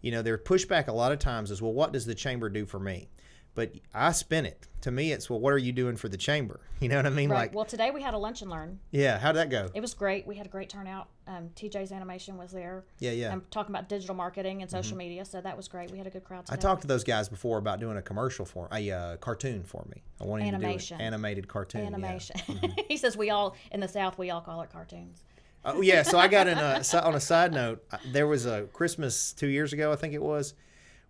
their pushback a lot of times is, well, what does the chamber do for me? But I spin it. To me, it's, well, what are you doing for the chamber? You know what I mean? Right. Like, well, today we had a lunch and learn. Yeah. How'd that go? It was great. We had a great turnout. TJ's Animation was there. Yeah. And talking about digital marketing and social media. So that was great. We had a good crowd today. I talked to those guys before about doing a commercial a cartoon for me. I wanted Animation. to do an animated cartoon. Animation. Yeah. Mm-hmm. He says in the South, we all call it cartoons. Oh, yeah. So I got on a side note, there was a Christmas 2 years ago, I think it was.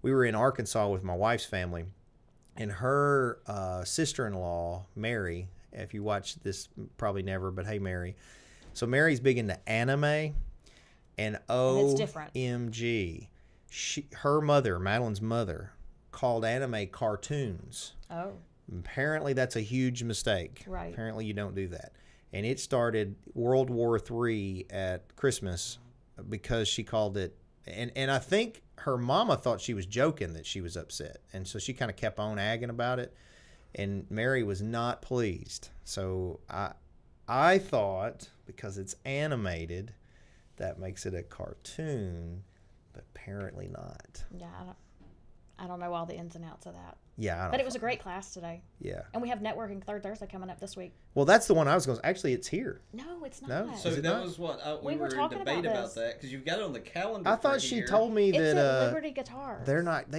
We were in Arkansas with my wife's family. And her sister-in-law, Mary, if you watch this, probably never, but hey, Mary. So Mary's big into anime, and OMG, her mother, Madeline's mother, called anime cartoons. Oh. Apparently that's a huge mistake. Right. Apparently you don't do that. And it started World War III at Christmas because she called it, and I think her mama thought she was joking that she was upset. And so she kind of kept on agging about it. And Mary was not pleased. So I thought, because it's animated, that makes it a cartoon, but apparently not. Yeah, I don't know all the ins and outs of that. Yeah, I don't. But it was a great class today. Yeah. And we have networking third Thursday coming up this week. Well, that's the one I was going to. Actually, it's here. No, it's not. No? So Is it that not? was what We we were were in talking debate about about this. that because you've got it on the calendar. I thought for she here. told me It's that at Liberty Guitars. they're not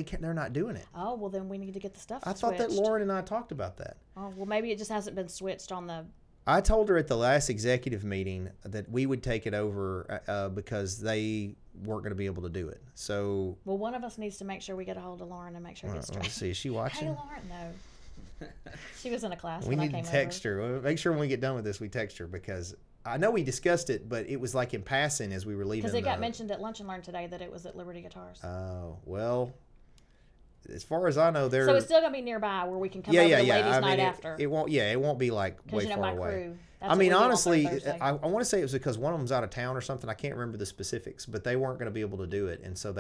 doing it. Oh, well, then we need to get the stuff I thought that switched. Lauren and I talked about that. Oh, well, maybe it just hasn't been switched on the... I told her at the last executive meeting that we would take it over because they weren't going to be able to do it. So, Well, one of us needs to make sure we get a hold of Lauren and make sure it gets let's straight. see. Is she watching? Hey, Lauren, no. She was in a class We when I need came to text her. We'll make sure when we get done with this, we text her because I know we discussed it, but it was like in passing as we were leaving. Because it got mentioned at Lunch and Learn today that it was at Liberty Guitars. Oh, well, as far as I know, they're... So it's still going to be nearby where we can come over the ladies' night after. It won't. Yeah, it won't be like way Because, far my away. crew. That's I what mean, we do on honestly, Thursday. I want to say it was because one of them's out of town or something. I can't remember the specifics, but they weren't going to be able to do it, and so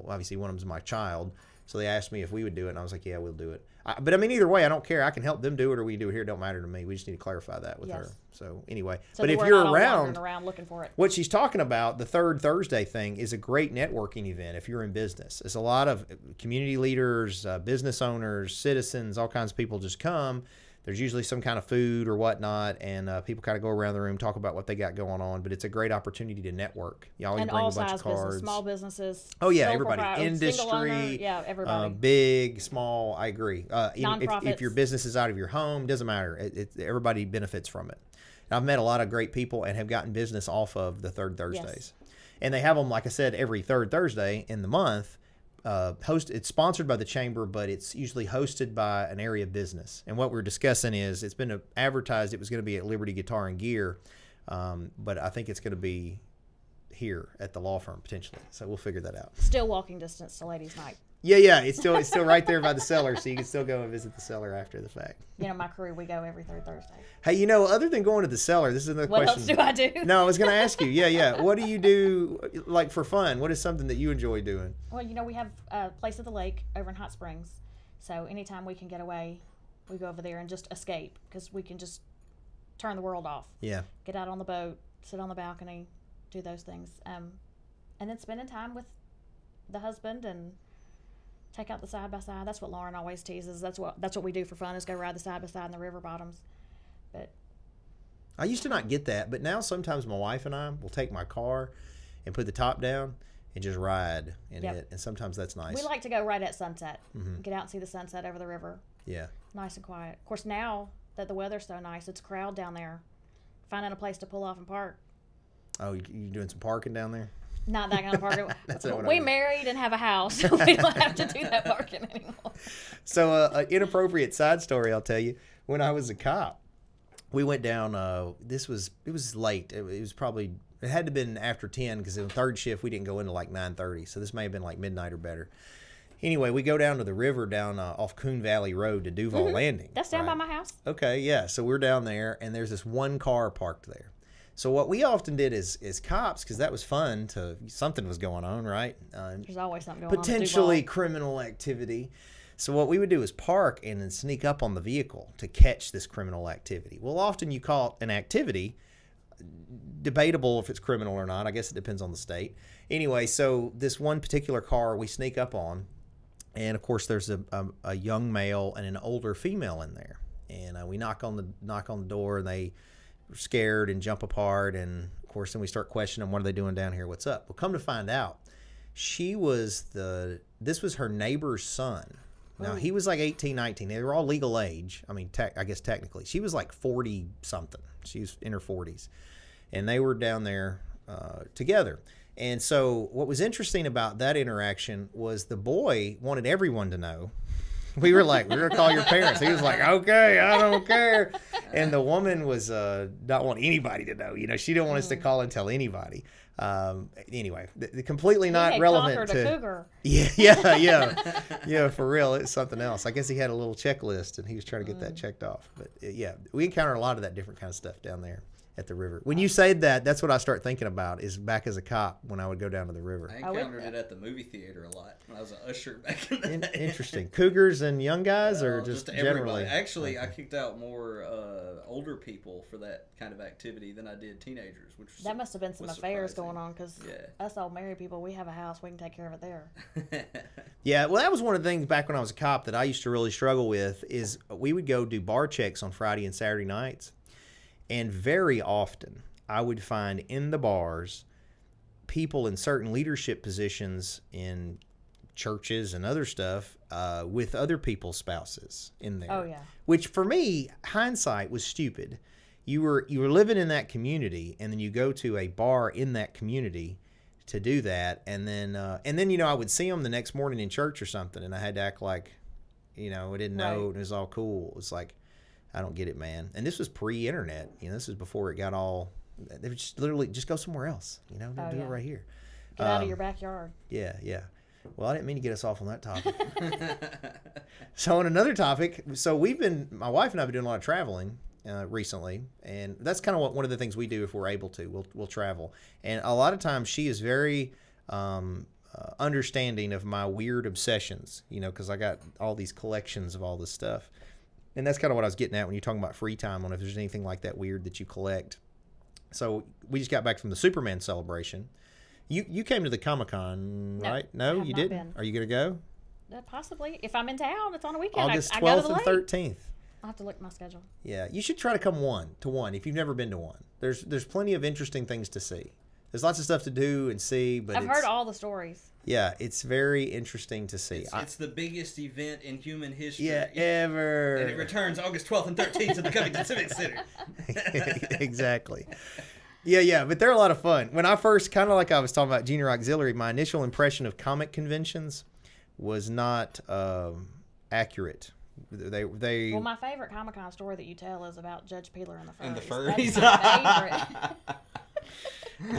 obviously one of them's my child, so they asked me if we would do it, and I was like, yeah, we'll do it. But I mean, either way, I don't care. I can help them do it, or we do it here. It don't matter to me. We just need to clarify that with her. So anyway, So but that if we're you're not all around, wandering around looking for it. what she's talking about, the third Thursday thing, is a great networking event if you're in business. It's a lot of community leaders, business owners, citizens, all kinds of people just come. There's usually some kind of food or whatnot, and people kind of go around the room, talk about what they got going on. But it's a great opportunity to network. You always And bring all a bunch size of cards. business, small businesses. Oh yeah, sole everybody, proprietor, single owner, industry, yeah, everybody. big, small. I agree. Even if Nonprofits. your business is out of your home, doesn't matter. Everybody benefits from it. And I've met a lot of great people and have gotten business off of the third Thursdays, and they have them, like I said, every third Thursday in the month. It's sponsored by the chamber, but it's usually hosted by an area of business. And what we're discussing is it's been advertised it was going to be at Liberty Guitar and Gear. But I think it's going to be here at the law firm potentially. So we'll figure that out. Still walking distance to ladies' night. Yeah. It's still right there by the cellar, so you can still go and visit the cellar after the fact. My crew, we go every third Thursday. Hey, other than going to the cellar, this is another What question. else do I do? No, I was going to ask you. Yeah. What do you do, like, for fun? What is something that you enjoy doing? Well, we have a place at the lake over in Hot Springs. So anytime we can get away, we go over there and just escape because we can just turn the world off. Yeah. Get out on the boat, sit on the balcony, do those things. And then spending time with the husband and take out the side-by-side. That's what Lauren always teases. That's what we do for fun is go ride the side-by-side in the river bottoms. But I used to not get that, but now sometimes my wife and I will take my car and put the top down and just ride in it. And sometimes that's nice. We like to go right at sunset. Get out and see the sunset over the river. Yeah. Nice and quiet. Of course, now that the weather's so nice, it's a crowd down there. Finding a place to pull off and park. Oh, you doing some parking down there? Not that kind of parking. That's what I we mean. married and have a house. So we don't have to do that parking anymore. So an inappropriate side story I'll tell you. When I was a cop, we went down. It was late. It had to have been after 10 because in third shift we didn't go into like 9:30. So this may have been like midnight or better. Anyway, we go down to the river down off Coon Valley Road to Duval Landing. That's down by my house. Okay, yeah. So we're down there, and there's this one car parked there. So what we often did is cops, because that was fun, something was going on, right? There's always something going on. Potentially criminal activity. So what we would do is park and then sneak up on the vehicle to catch this criminal activity. Well, often you call it an activity. Debatable if it's criminal or not. I guess it depends on the state. Anyway, so this one particular car we sneak up on, and of course there's a young male and an older female in there. And we knock on the door, and they are scared and jump apart. And of course, then we start questioning them. What are they doing down here? What's up? Well, come to find out, this was her neighbor's son. Now, he was like 18, 19. They were all legal age. I mean, I guess technically. She was like 40-something. She was in her 40s. And they were down there together. And so what was interesting about that interaction was the boy wanted everyone to know. We were like, we're going to call your parents. He was like, okay, I don't care. And the woman was not wanting anybody to know. She didn't want us to call and tell anybody. Anyway, completely not relevant to cougar. Yeah, for real. It's something else. I guess he had a little checklist and he was trying to get that checked off. But yeah, we encounter a lot of that different kind of stuff down there at the river. When you say that, that's what I start thinking about is back as a cop when I would go down to the river. I encountered it at the movie theater a lot when I was an usher back in the day. Interesting. Cougars and young guys, or just generally? Actually, I kicked out more older people for that kind of activity than I did teenagers. That must have been some affairs going on because us old married people, we have a house, we can take care of it there. Yeah, well, that was one of the things back when I was a cop that I used to really struggle with is we would go do bar checks on Friday and Saturday nights. And very often, I would find in the bars people in certain leadership positions in churches and other stuff with other people's spouses in there. Oh, yeah. Which, for me, hindsight was stupid. You were living in that community, and then you go to a bar in that community to do that, and then I would see them the next morning in church or something, and I had to act like, I didn't know, and it was all cool. It's like, I don't get it, man. And this was pre-internet. This was before it got all. They would just literally just go somewhere else. Don't do it right here. Get out of your backyard. Yeah. Well, I didn't mean to get us off on that topic. So on another topic, my wife and I have been doing a lot of traveling recently, and that's kind of one of the things we do if we're able to. We'll travel, and a lot of times she is very understanding of my weird obsessions. Because I got all these collections of all this stuff. And that's kind of what I was getting at when you're talking about free time, on if there's anything like that weird that you collect. So we just got back from the Superman celebration. You came to the Comic-Con, right? No, you didn't? Been. Are you going to go? Possibly. If I'm in town, it's on a weekend. August 12th I go to the and 13th. I'll have to look at my schedule. Yeah, you should try to come to one if you've never been to one. There's plenty of interesting things to see. There's lots of stuff to do and see, but I've heard all the stories. Yeah, it's very interesting to see. It's the biggest event in human history. Yeah, ever. And it returns August 12th and 13th to the Covington Civic Center. Exactly. Yeah, but they're a lot of fun. When I first, kind of like I was talking about Junior Auxiliary, my initial impression of comic conventions was not accurate They Well, my favorite Comic-Con story that you tell is about Judge Peeler and the furries. And the furries. That's my favorite.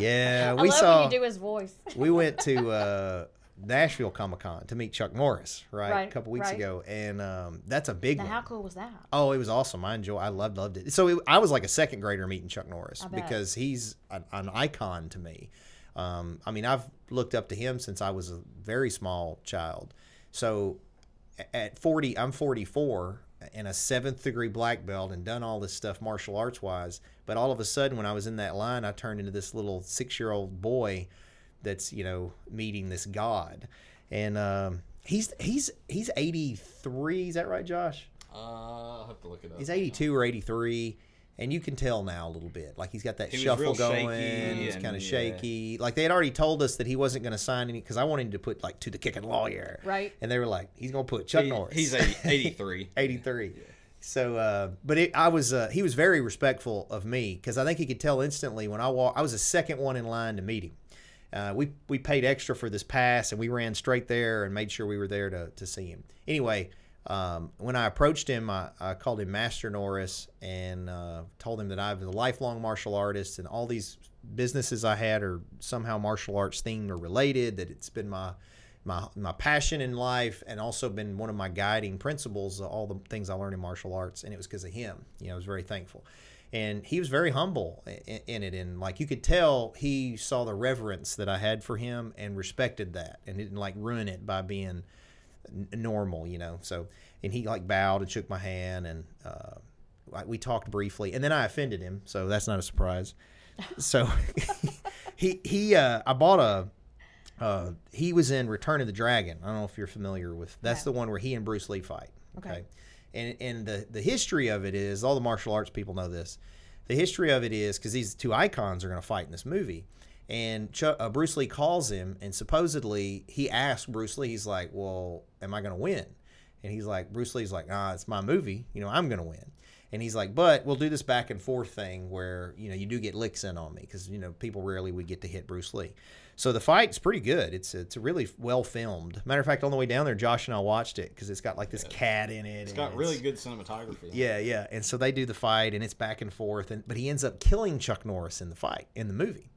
yeah, I we love saw when you do his voice. we went to Nashville Comic-Con to meet Chuck Norris, right? A couple weeks right. ago, and that's a big Now, one. how cool was that? Oh, it was awesome. I loved it. So I was like a second grader meeting Chuck Norris I bet. because he's an icon to me. I mean, I've looked up to him since I was a very small child. So at 40, I'm 44 and a 7th degree black belt and done all this stuff martial arts wise. But all of a sudden, when I was in that line, I turned into this little 6-year-old boy that's, meeting this god. And he's 83. Is that right, Josh? I'll have to look it up. He's 82 or 83. And you can tell now a little bit. Like, he's got that He was shuffle real going. shaky He's and, kind of yeah. shaky. Like, they had already told us that he wasn't going to sign any, because I wanted him to put, like, to the Kickin' Lawyer. Right. And they were like, he's going to put Chuck Norris. He's 83. 83. Yeah. So, but he was very respectful of me, because I think he could tell instantly when I walked. I was the second one in line to meet him. We paid extra for this pass, and we ran straight there and made sure we were there to see him. Anyway, when I approached him, I called him Master Norris and told him that I was a lifelong martial artist, and all these businesses I had are somehow martial arts themed or related, that it's been my passion in life and also been one of my guiding principles, all the things I learned in martial arts, and it was because of him. I was very thankful. And he was very humble in it, and like you could tell he saw the reverence that I had for him and respected that, and didn't like ruin it by being normal, So, and he like bowed and shook my hand, and we talked briefly, and then I offended him, so that's not a surprise. So I bought he was in Return of the Dragon. I don't know if you're familiar with. That's the one where he and Bruce Lee fight. Okay. And the history of it is, all the martial arts people know this. The history of it is because these two icons are going to fight in this movie. And Bruce Lee calls him, and supposedly he asked Bruce Lee, he's like, well, am I going to win? And he's like, Bruce Lee's like, nah, it's my movie. I'm going to win. And he's like, but we'll do this back and forth thing where, you do get licks in on me, because, people rarely would get to hit Bruce Lee. So the fight's pretty good. It's really well filmed. Matter of fact, on the way down there, Josh and I watched it because it's got like this cat in it. It's got really good cinematography. Yeah. And so they do the fight, and it's back and forth. But he ends up killing Chuck Norris in the fight, in the movie.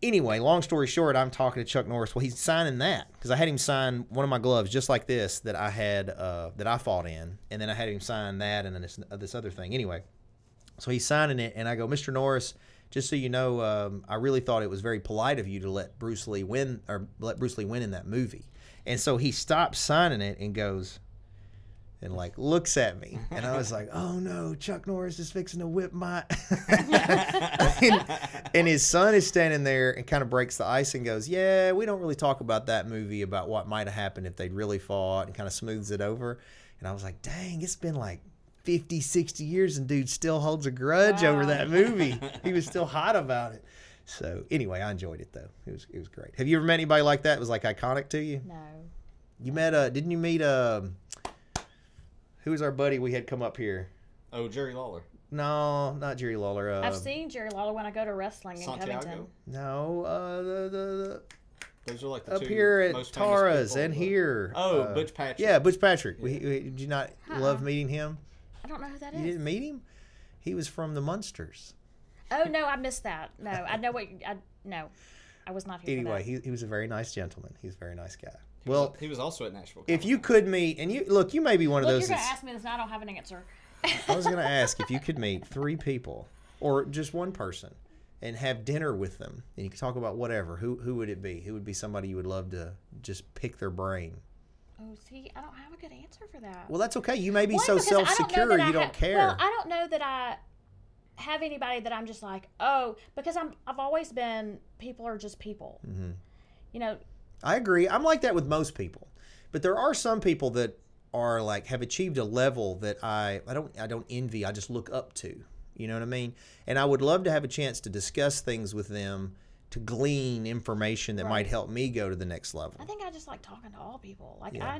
Anyway, long story short, I'm talking to Chuck Norris. Well, he's signing that because I had him sign one of my gloves just like this that I had that I fought in, and then I had him sign that and then this other thing. Anyway, so he's signing it, and I go, Mr. Norris, just so you know, I really thought it was very polite of you to let Bruce Lee win in that movie. And so he stops signing it and goes and like looks at me, and I was like, oh no, Chuck Norris is fixing to whip my and his son is standing there and kind of breaks the ice and goes, yeah, we don't really talk about that movie, about what might have happened if they'd really fought, and kind of smooths it over. And I was like, dang, it's been like 50, 60 years and dude still holds a grudge over that movie. He was still hot about it. So anyway, I enjoyed it though. It was great. Have you ever met anybody like that? It was like iconic to you? No. You met didn't you meet who was our buddy we had come up here? Oh, Jerry Lawler. No, not Jerry Lawler. I've seen Jerry Lawler when I go to wrestling in Santiago? Covington. No, Those are like the up two here at most famous Tara's people, and but- here. Oh, Butch Patrick. Yeah, Butch Patrick. Yeah. Did you not love meeting him? I don't know who that You is. didn't meet him? He was from the Munsters. Oh no, I missed that. No, I know what. No, I was not here. Anyway, for that. he was a very nice gentleman. He's a very nice guy. Well, he was also at Nashville. If you could meet, and you may be one of Look, those. you're gonna ask me this, and I don't have an answer. I was going to ask if you could meet 3 people, or just one person, and have dinner with them, and you could talk about whatever. Who would it be? Who would be somebody you would love to just pick their brain? Oh, see, I don't have a good answer for that. Well, that's okay. You may be One, so because I don't know self-secure that I you don't have- care. Well, I don't know that I have anybody that I'm just like, oh, because I've always been, people are just people. Mm-hmm. You know. I agree. I'm like that with most people, but there are some people that are like have achieved a level that I don't envy. I just look up to. You know what I mean? And I would love to have a chance to discuss things with them, to glean information that might help me go to the next level. I think I just like talking to all people. Like Yeah.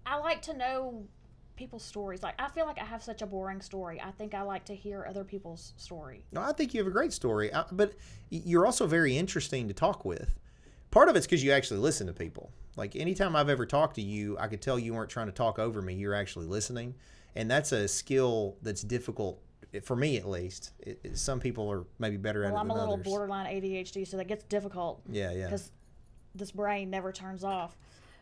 I like to know people's stories. Like I feel like I have such a boring story. I think I like to hear other people's story. No, I think you have a great story, but you're also very interesting to talk with. part of it's because you actually listen to people. Like anytime I've ever talked to you, I could tell you weren't trying to talk over me. You're actually listening. And that's a skill that's difficult, for me at least. Some people are maybe better at it than others. I'm a little borderline ADHD, so that gets difficult. Yeah. Because this brain never turns off.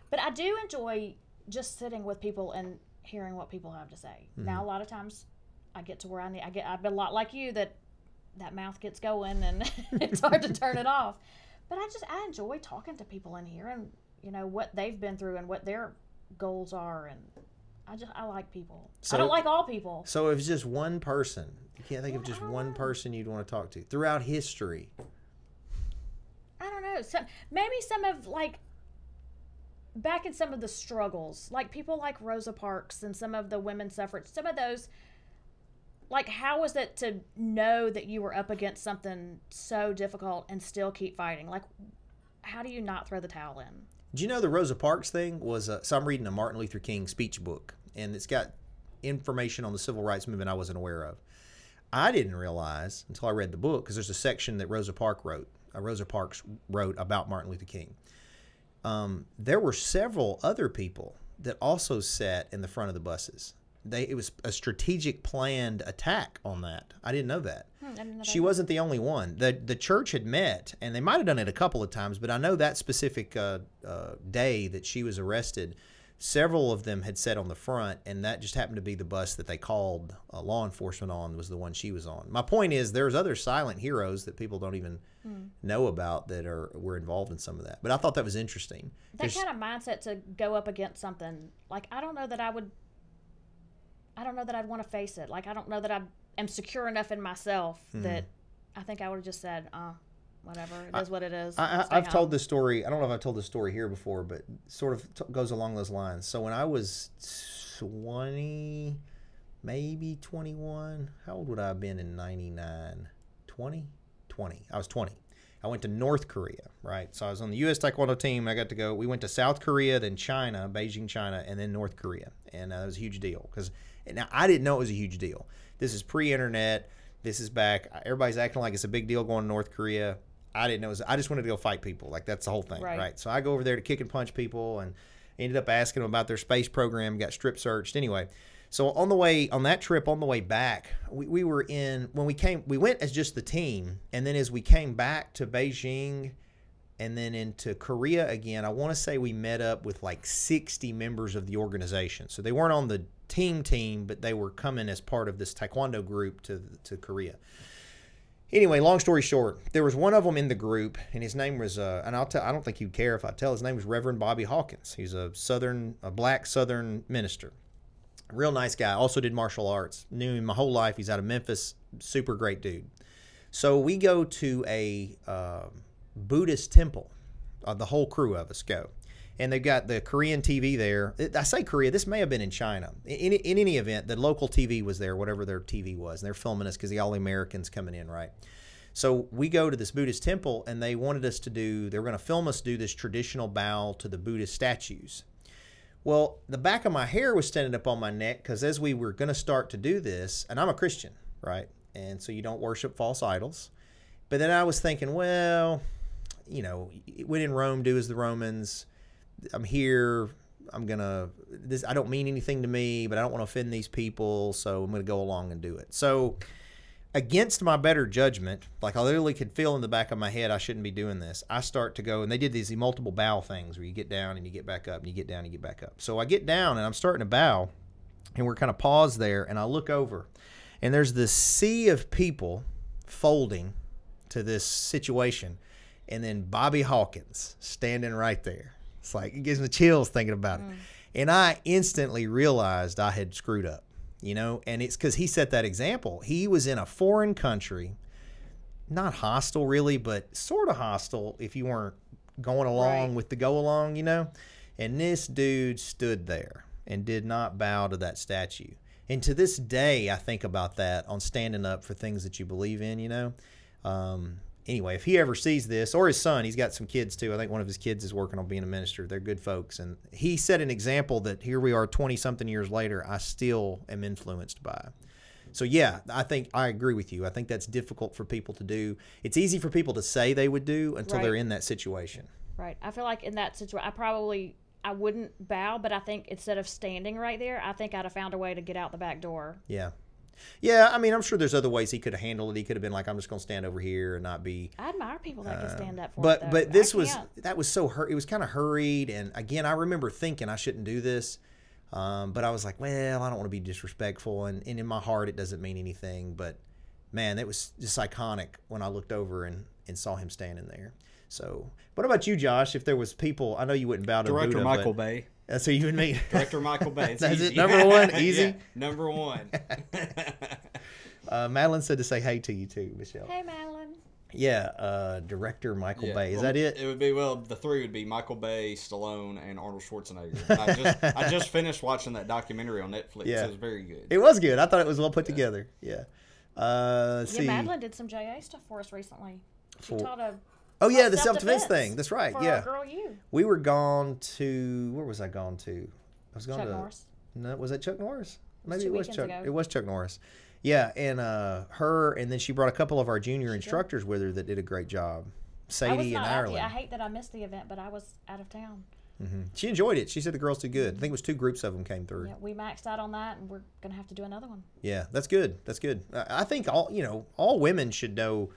But I do enjoy just sitting with people and hearing what people have to say. Now, a lot of times I get to where I've been a lot like you, that mouth gets going and it's hard to turn it off. But I enjoy talking to people in here and, what they've been through and what their goals are. And I like people. I don't like all people. So if it's just one person, you can't think of just one person you'd want to talk to throughout history. I don't know. Maybe some of, like, back in some of the struggles, like people like Rosa Parks and some of the women's suffrage, some of those, like, how was it to know that you were up against something so difficult and still keep fighting? Like, how do you not throw the towel in? Do you know the Rosa Parks thing was, so I'm reading a Martin Luther King speech book, and it's got information on the civil rights movement I wasn't aware of. I didn't realize until I read the book, because there's a section that Rosa Parks wrote about Martin Luther King. There were several other people that also sat in the front of the buses. It was a strategic planned attack on that. I didn't know that. She wasn't the only one. The church had met, and they might have done it a couple of times, but I know that specific day that she was arrested, several of them had sat on the front, and that just happened to be the bus that they called law enforcement on, was the one she was on. My point is, there's other silent heroes that people don't even know about that were involved in some of that. But I thought that was interesting. That kind of mindset to go up against something, like, I don't know that I'd want to face it. Like, I don't know that I am secure enough in myself that I think I would have just said, whatever, it is what it is. I've told this story. I don't know if I've told this story here before, but sort of goes along those lines. So when I was 20, maybe 21, how old would I have been in 99? 20? 20. I was 20. I went to North Korea, right? So I was on the U.S. Taekwondo team. We went to South Korea, then China, Beijing, China, and then North Korea. And that was a huge deal. Now, I didn't know it was a huge deal. This is pre-internet. This is back. Everybody's acting like it's a big deal going to North Korea. I didn't know. I just wanted to go fight people. Like, that's the whole thing, right? So I go over there to kick and punch people and ended up asking them about their space program, got strip searched. Anyway, so on that trip, on the way back, we went as just the team. And then as we came back to Beijing and then into Korea again, I want to say we met up with like 60 members of the organization. So they weren't on the team, but they were coming as part of this Taekwondo group to Korea. Anyway, long story short, there was one of them in the group, and his name was, and I don't think you'd care if I tell, his name was Reverend Bobby Hawkins. He's a black Southern minister. Real nice guy. Also did martial arts. Knew him my whole life. He's out of Memphis. Super great dude. So we go to a Buddhist temple. The whole crew of us go. And they've got the Korean TV there. I say Korea. This may have been in China. In any event, the local TV was there, whatever their TV was. And they're filming us because all the Americans coming in, right? So we go to this Buddhist temple, and they wanted us they were going to film us do this traditional bow to the Buddhist statues. Well, the back of my hair was standing up on my neck because as we were going to start to do this, and I'm a Christian, right? And so you don't worship false idols. But then I was thinking, well, when in Rome, do as the Romans. I'm here. I don't mean anything to me, but I don't want to offend these people, so I'm going to go along and do it. So against my better judgment, like I literally could feel in the back of my head I shouldn't be doing this. I start to go, and they did these multiple bow things where you get down and you get back up and you get down and you get back up. So I get down and I'm starting to bow, and we're kind of paused there, and I look over, and there's this sea of people folding to this situation, and then Bobby Hawkins standing right there. It's like, it gives me chills thinking about it. And I instantly realized I had screwed up, and it's because he set that example. He was in a foreign country, not hostile really, but sort of hostile if you weren't going along with the go along, and this dude stood there and did not bow to that statue. And to this day, I think about that on standing up for things that you believe in, Anyway, if he ever sees this, or his son, he's got some kids too. I think one of his kids is working on being a minister. They're good folks. And he set an example that here we are 20-something years later, I still am influenced by. So, yeah, I agree with you. I think that's difficult for people to do. It's easy for people to say they would do until they're in that situation. Right. I feel like in that situation, I wouldn't bow, but I think instead of standing right there, I think I'd have found a way to get out the back door. Yeah. Yeah, I mean, I'm sure there's other ways he could have handled it. He could have been like, I'm just going to stand over here and not be. I admire people that can stand up for But it, though. but this I was can't. that was so it was kind of hurried, and again, I remember thinking I shouldn't do this, but I was like, well, I don't want to be disrespectful, and in my heart, it doesn't mean anything. But man, that was just iconic when I looked over and saw him standing there. So, what about you, Josh? If there was people, I know you wouldn't bow to Director Buddha, Michael but Bay. that's who you and me. Director Michael Bay. It's That's easy. it. Number one, easy. Yeah, number one. Madeline said to say hey to you too, Michelle. Hey, Madeline. Yeah, Director Michael Yeah, Bay. Is well, that it? It would be, well, the three would be Michael Bay, Stallone, and Arnold Schwarzenegger. I just finished watching that documentary on Netflix. Yeah. It was very good. It was good. I thought it was well put together. Yeah. Let's Yeah, see. Madeline did some JA stuff for us recently. She For- taught a Oh yeah, the self-defense self-defense thing. That's right. for Yeah. our girl you. We were gone to where was I gone to? I was gone Chuck to Norris. No, was that Chuck Norris? was Maybe 2 it was weekends Chuck. ago. It was Chuck Norris. Yeah, and her, and then she brought a couple of our junior did. instructors with her that did a great job. I was Sadie and not out Ireland. yet. I hate that I missed the event, but I was out of town. She enjoyed it. She said the girls did good. I think it was 2 groups of them came through. Yeah, we maxed out on that, and we're gonna have to do another one. Yeah, that's good. That's good. I think all women should know,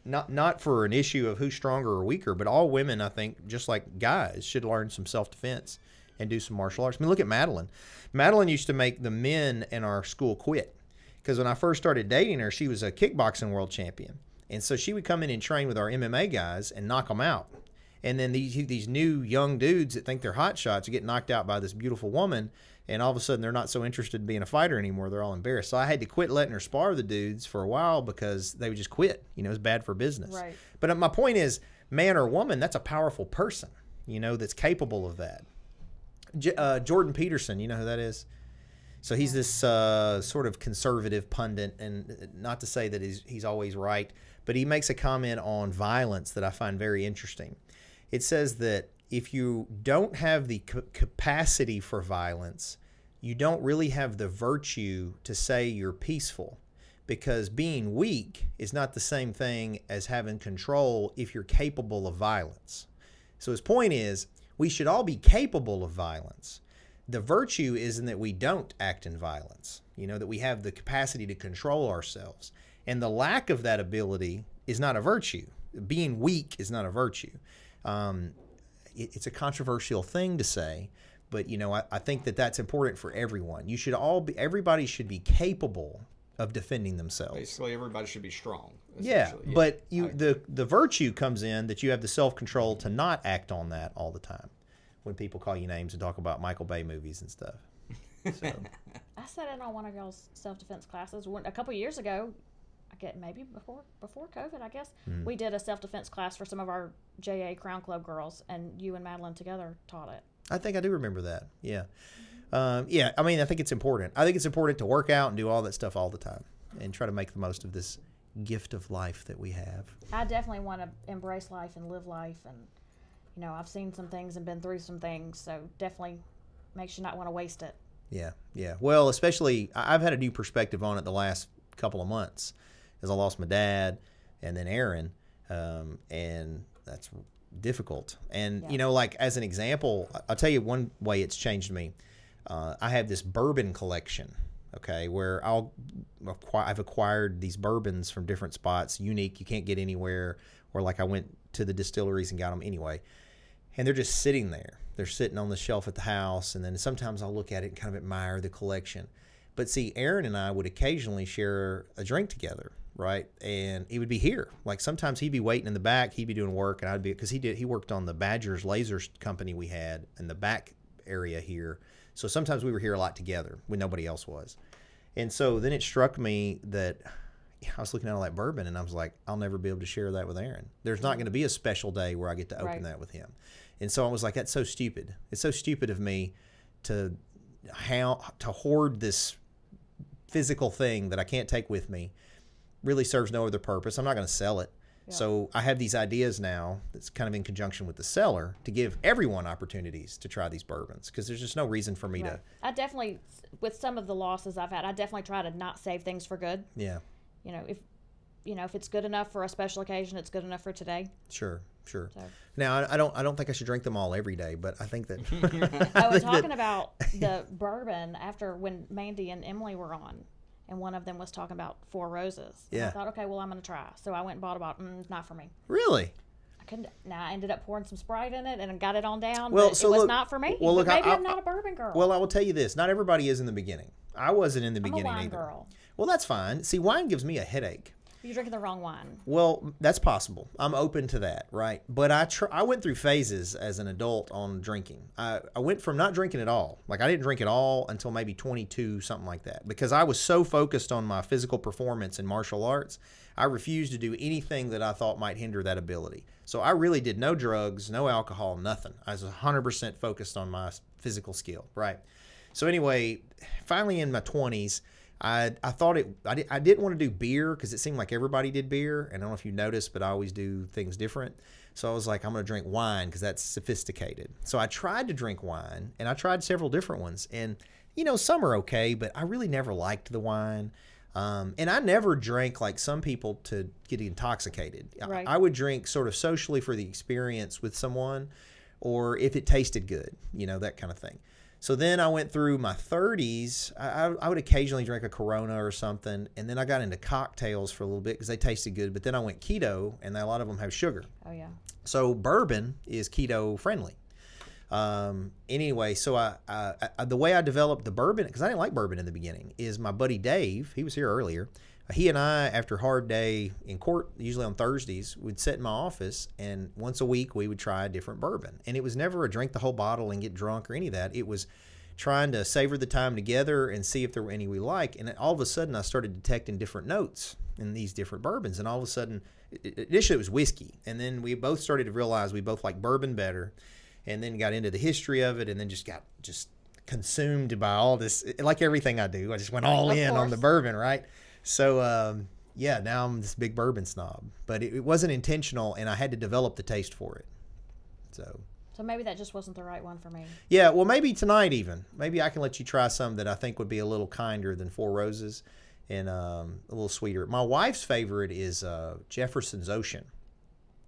not for an issue of who's stronger or weaker, but all women, I think, just like guys, should learn some self-defense and do some martial arts. I mean, look at Madeline. Madeline used to make the men in our school quit because when I first started dating her, she was a kickboxing world champion, and so she would come in and train with our MMA guys and knock them out. And then these new young dudes that think they're hot shots get knocked out by this beautiful woman, and all of a sudden they're not so interested in being a fighter anymore. They're all embarrassed. So I had to quit letting her spar the dudes for a while because they would just quit. It was bad for business. Right. But my point is, man or woman, that's a powerful person, that's capable of that. Jordan Peterson, you know who that is? So he's this sort of conservative pundit, and not to say that he's always right, but he makes a comment on violence that I find very interesting. It says that if you don't have the capacity for violence, you don't really have the virtue to say you're peaceful, because being weak is not the same thing as having control if you're capable of violence. So his point is, we should all be capable of violence. The virtue isn't that we don't act in violence, that we have the capacity to control ourselves. And the lack of that ability is not a virtue. Being weak is not a virtue. It's a controversial thing to say, but I think that's important for everyone. Everybody should be capable of defending themselves. Basically, everybody should be strong. Yeah, essentially. but the virtue comes in that you have the self-control to not act on that all the time when people call you names and talk about Michael Bay movies and stuff. So. I sat in on one of y'all's self-defense classes a couple years ago. I get maybe before COVID, I guess. We did a self-defense class for some of our JA Crown Club girls, and you and Madeline together taught it. I think I do remember that. Yeah. Yeah, I mean, I think it's important. I think it's important to work out and do all that stuff all the time and try to make the most of this gift of life that we have. I definitely want to embrace life and live life, and I've seen some things and been through some things, so definitely makes you not want to waste it. Yeah, yeah. Well, especially I've had a new perspective on it the last couple of months as I lost my dad and then Aaron, and that's difficult. And like as an example, I'll tell you one way it's changed me. I have this bourbon collection, okay, where I've acquired these bourbons from different spots, unique, you can't get anywhere, or like I went to the distilleries and got them anyway, and they're just sitting there. They're sitting on the shelf at the house, and then sometimes I'll look at it and kind of admire the collection. But see, Aaron and I would occasionally share a drink together, right? And he would be here. Like sometimes he'd be waiting in the back, he'd be doing work, and I'd be, because he worked on the Badgers laser company we had in the back area here. So sometimes we were here a lot together when nobody else was. And so then it struck me that I was looking at all that bourbon, and I was like, I'll never be able to share that with Aaron. There's not going to be a special day where I get to open that with him. And so I was like, that's so stupid. It's so stupid of me to hoard this physical thing that I can't take with me. Really serves no other purpose. I'm not going to sell it. Yeah. So I have these ideas now that's kind of in conjunction with the seller to give everyone opportunities to try these bourbons, because there's just no reason for me to. I definitely, with some of the losses I've had, I definitely try to not save things for good. Yeah. If if it's good enough for a special occasion, it's good enough for today. Sure. Sure. So. Now, I don't think I should drink them all every day, but I think that. I was talking about the bourbon after when Mandy and Emily were on, and one of them was talking about Four Roses. And Yeah. I thought, okay, well, I'm going to try. So I went and bought a bottle. Not for me. Really? I couldn't. Now I ended up pouring some Sprite in it and got it on down. Well, but so it was look- not for me. well, look, But maybe I- I'm not a bourbon girl. Well, I will tell you this: not everybody is in the beginning. I wasn't in the I'm a beginning wine either. girl. Well, that's fine. See, wine gives me a headache. You're drinking the wrong wine. Well, that's possible. I'm open to that, right? But I went through phases as an adult on drinking. I went from not drinking at all. Like, I didn't drink at all until maybe 22, something like that. Because I was so focused on my physical performance in martial arts, I refused to do anything that I thought might hinder that ability. So I really did no drugs, no alcohol, nothing. I was 100% focused on my physical skill, right? So anyway, finally in my 20s, I thought I didn't want to do beer because it seemed like everybody did beer. And I don't know if you noticed, but I always do things different. So I was like, I'm going to drink wine because that's sophisticated. So I tried to drink wine, and I tried several different ones. And, some are okay, but I really never liked the wine. And I never drank like some people to get intoxicated. Right. I would drink sort of socially for the experience with someone, or if it tasted good, that kind of thing. So then I went through my 30s. I would occasionally drink a Corona or something, and then I got into cocktails for a little bit because they tasted good. But then I went keto, and a lot of them have sugar. Oh, yeah. So bourbon is keto friendly. Anyway, so I the way I developed the bourbon, because I didn't like bourbon in the beginning, is my buddy Dave. He was here earlier. He and I, after a hard day in court, usually on Thursdays, would sit in my office, and once a week we would try a different bourbon. And it was never a drink the whole bottle and get drunk or any of that. It was trying to savor the time together and see if there were any we like. And all of a sudden I started detecting different notes in these different bourbons. And all of a sudden, initially it was whiskey. And then we both started to realize we both like bourbon better, and then got into the history of it, and then just got consumed by all this. Like everything I do, I just went all in on the bourbon, right? So, now I'm this big bourbon snob. But it wasn't intentional, and I had to develop the taste for it. So maybe that just wasn't the right one for me. yeah, well, maybe tonight even. Maybe I can let you try some that I think would be a little kinder than Four Roses and a little sweeter. My wife's favorite is Jefferson's Ocean.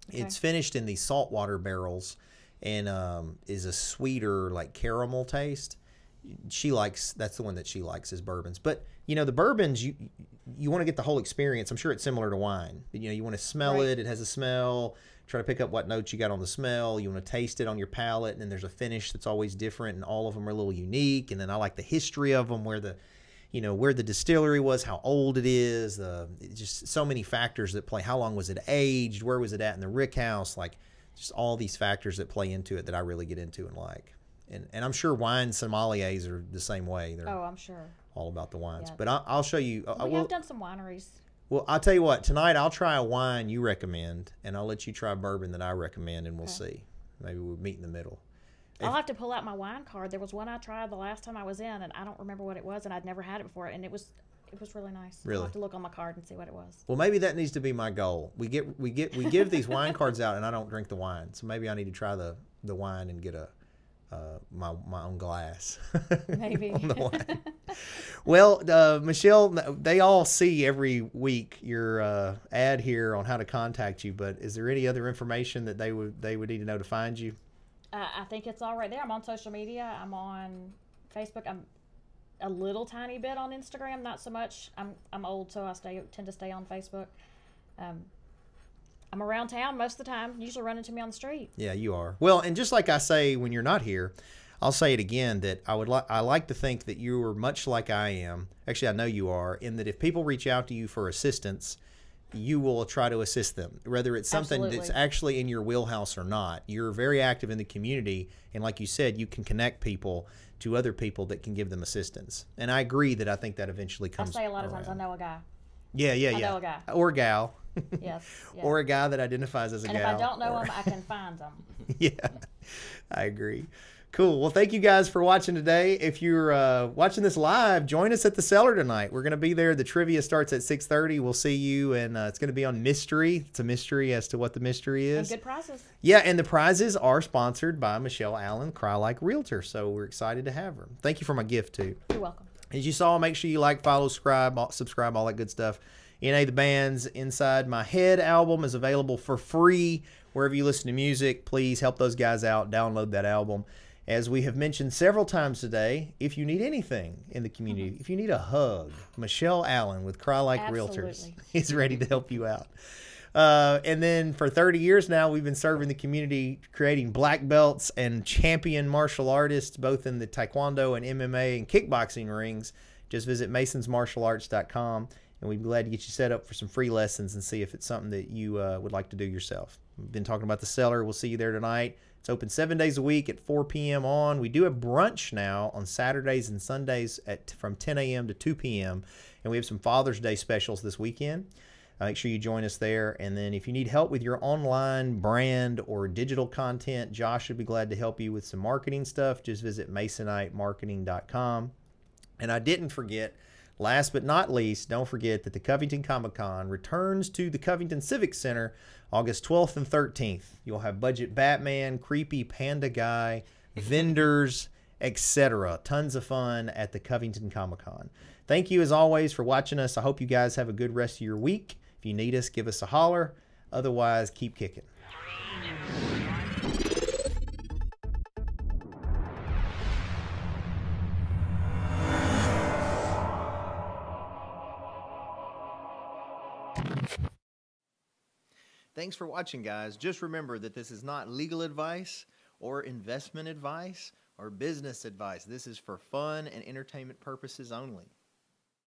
Okay. It's finished in these saltwater barrels and is a sweeter, like caramel taste. That's the one that she likes is bourbons. But the bourbons, you want to get the whole experience. I'm sure it's similar to wine. You want to smell Right. it. It has a smell. Try to pick up what notes you got on the smell. You want to taste it on your palate, and then there's a finish that's always different, and all of them are a little unique. And then I like the history of them, where the distillery was, how old it is, just so many factors that play. How long was it aged? Where was it at in the rick house? Like, just all these factors that play into it that I really get into and like. And I'm sure wine sommeliers are the same way. They're Oh, I'm sure. all about the wines. Yeah. But I'll show you. We have done some wineries. Well, I'll tell you what. Tonight I'll try a wine you recommend, and I'll let you try a bourbon that I recommend, and we'll see. Maybe we'll meet in the middle. I'll have to pull out my wine card. There was one I tried the last time I was in, and I don't remember what it was, and I'd never had it before, and it was really nice. Really? I'll have to look on my card and see what it was. Well, maybe that needs to be my goal. We give these wine cards out, and I don't drink the wine, so maybe I need to try the wine and get my own glass. Maybe. on the wine. Well, Michelle, they all see every week your ad here on how to contact you. But is there any other information that they would need to know to find you? I think it's all right there. I'm on social media. I'm on Facebook. I'm a little tiny bit on Instagram, not so much. I'm old, so I tend to stay on Facebook. I'm around town most of the time. You usually run into me on the street. Yeah, you are. Well, and just like I say when you're not here, I'll say it again that I like to think that you are much like I am. Actually, I know you are, in that if people reach out to you for assistance, you will try to assist them, whether it's something Absolutely. that's actually in your wheelhouse or not. You're very active in the community, and like you said, you can connect people to other people that can give them assistance. And I agree that I think that eventually I comes say a lot of around. times, I know a guy. Yeah. I know a guy. Or gal. Yes. Yeah. Or a guy that identifies as a and gal. if I don't know or- him, I can find them. Yeah, I agree. Cool. Well, thank you guys for watching today. If you're watching this live, join us at the Cellar tonight. We're going to be there. The trivia starts at 6:30. We'll see you, and it's going to be on mystery. It's a mystery as to what the mystery And is. good prizes. Yeah, and the prizes are sponsored by Michelle Allen, Crye-Leike Realtor. So we're excited to have her. Thank you for my gift, too. You're welcome. As you saw, make sure you like, follow, subscribe, all that good stuff. NA the Band's Inside My Head album is available for free wherever you listen to music. Please help those guys out. Download that album. As we have mentioned several times today, if you need anything in the community, if you need a hug, Michelle Allen with Crye-Leike Realtors is ready to help you out. And then for 30 years now, we've been serving the community, creating black belts and champion martial artists, both in the Taekwondo and MMA and kickboxing rings. Just visit masonsmartialarts.com, and we'd be glad to get you set up for some free lessons and see if it's something that you would like to do yourself. We've been talking about the cellar. We'll see you there tonight. It's open 7 days a week at 4 p.m. on. We do have brunch now on Saturdays and Sundays from 10 a.m. to 2 p.m. And we have some Father's Day specials this weekend. Make sure you join us there. And then if you need help with your online brand or digital content, Josh would be glad to help you with some marketing stuff. Just visit masonitemarketing.com. And I didn't forget, last but not least, don't forget that the Covington Comic-Con returns to the Covington Civic Center August 12th and 13th. You'll have Budget Batman, Creepy Panda Guy, vendors, etc. Tons of fun at the Covington Comic-Con. Thank you, as always, for watching us. I hope you guys have a good rest of your week. If you need us, give us a holler. Otherwise, keep kicking. Thanks for watching, guys. Just remember that this is not legal advice or investment advice or business advice. This is for fun and entertainment purposes only.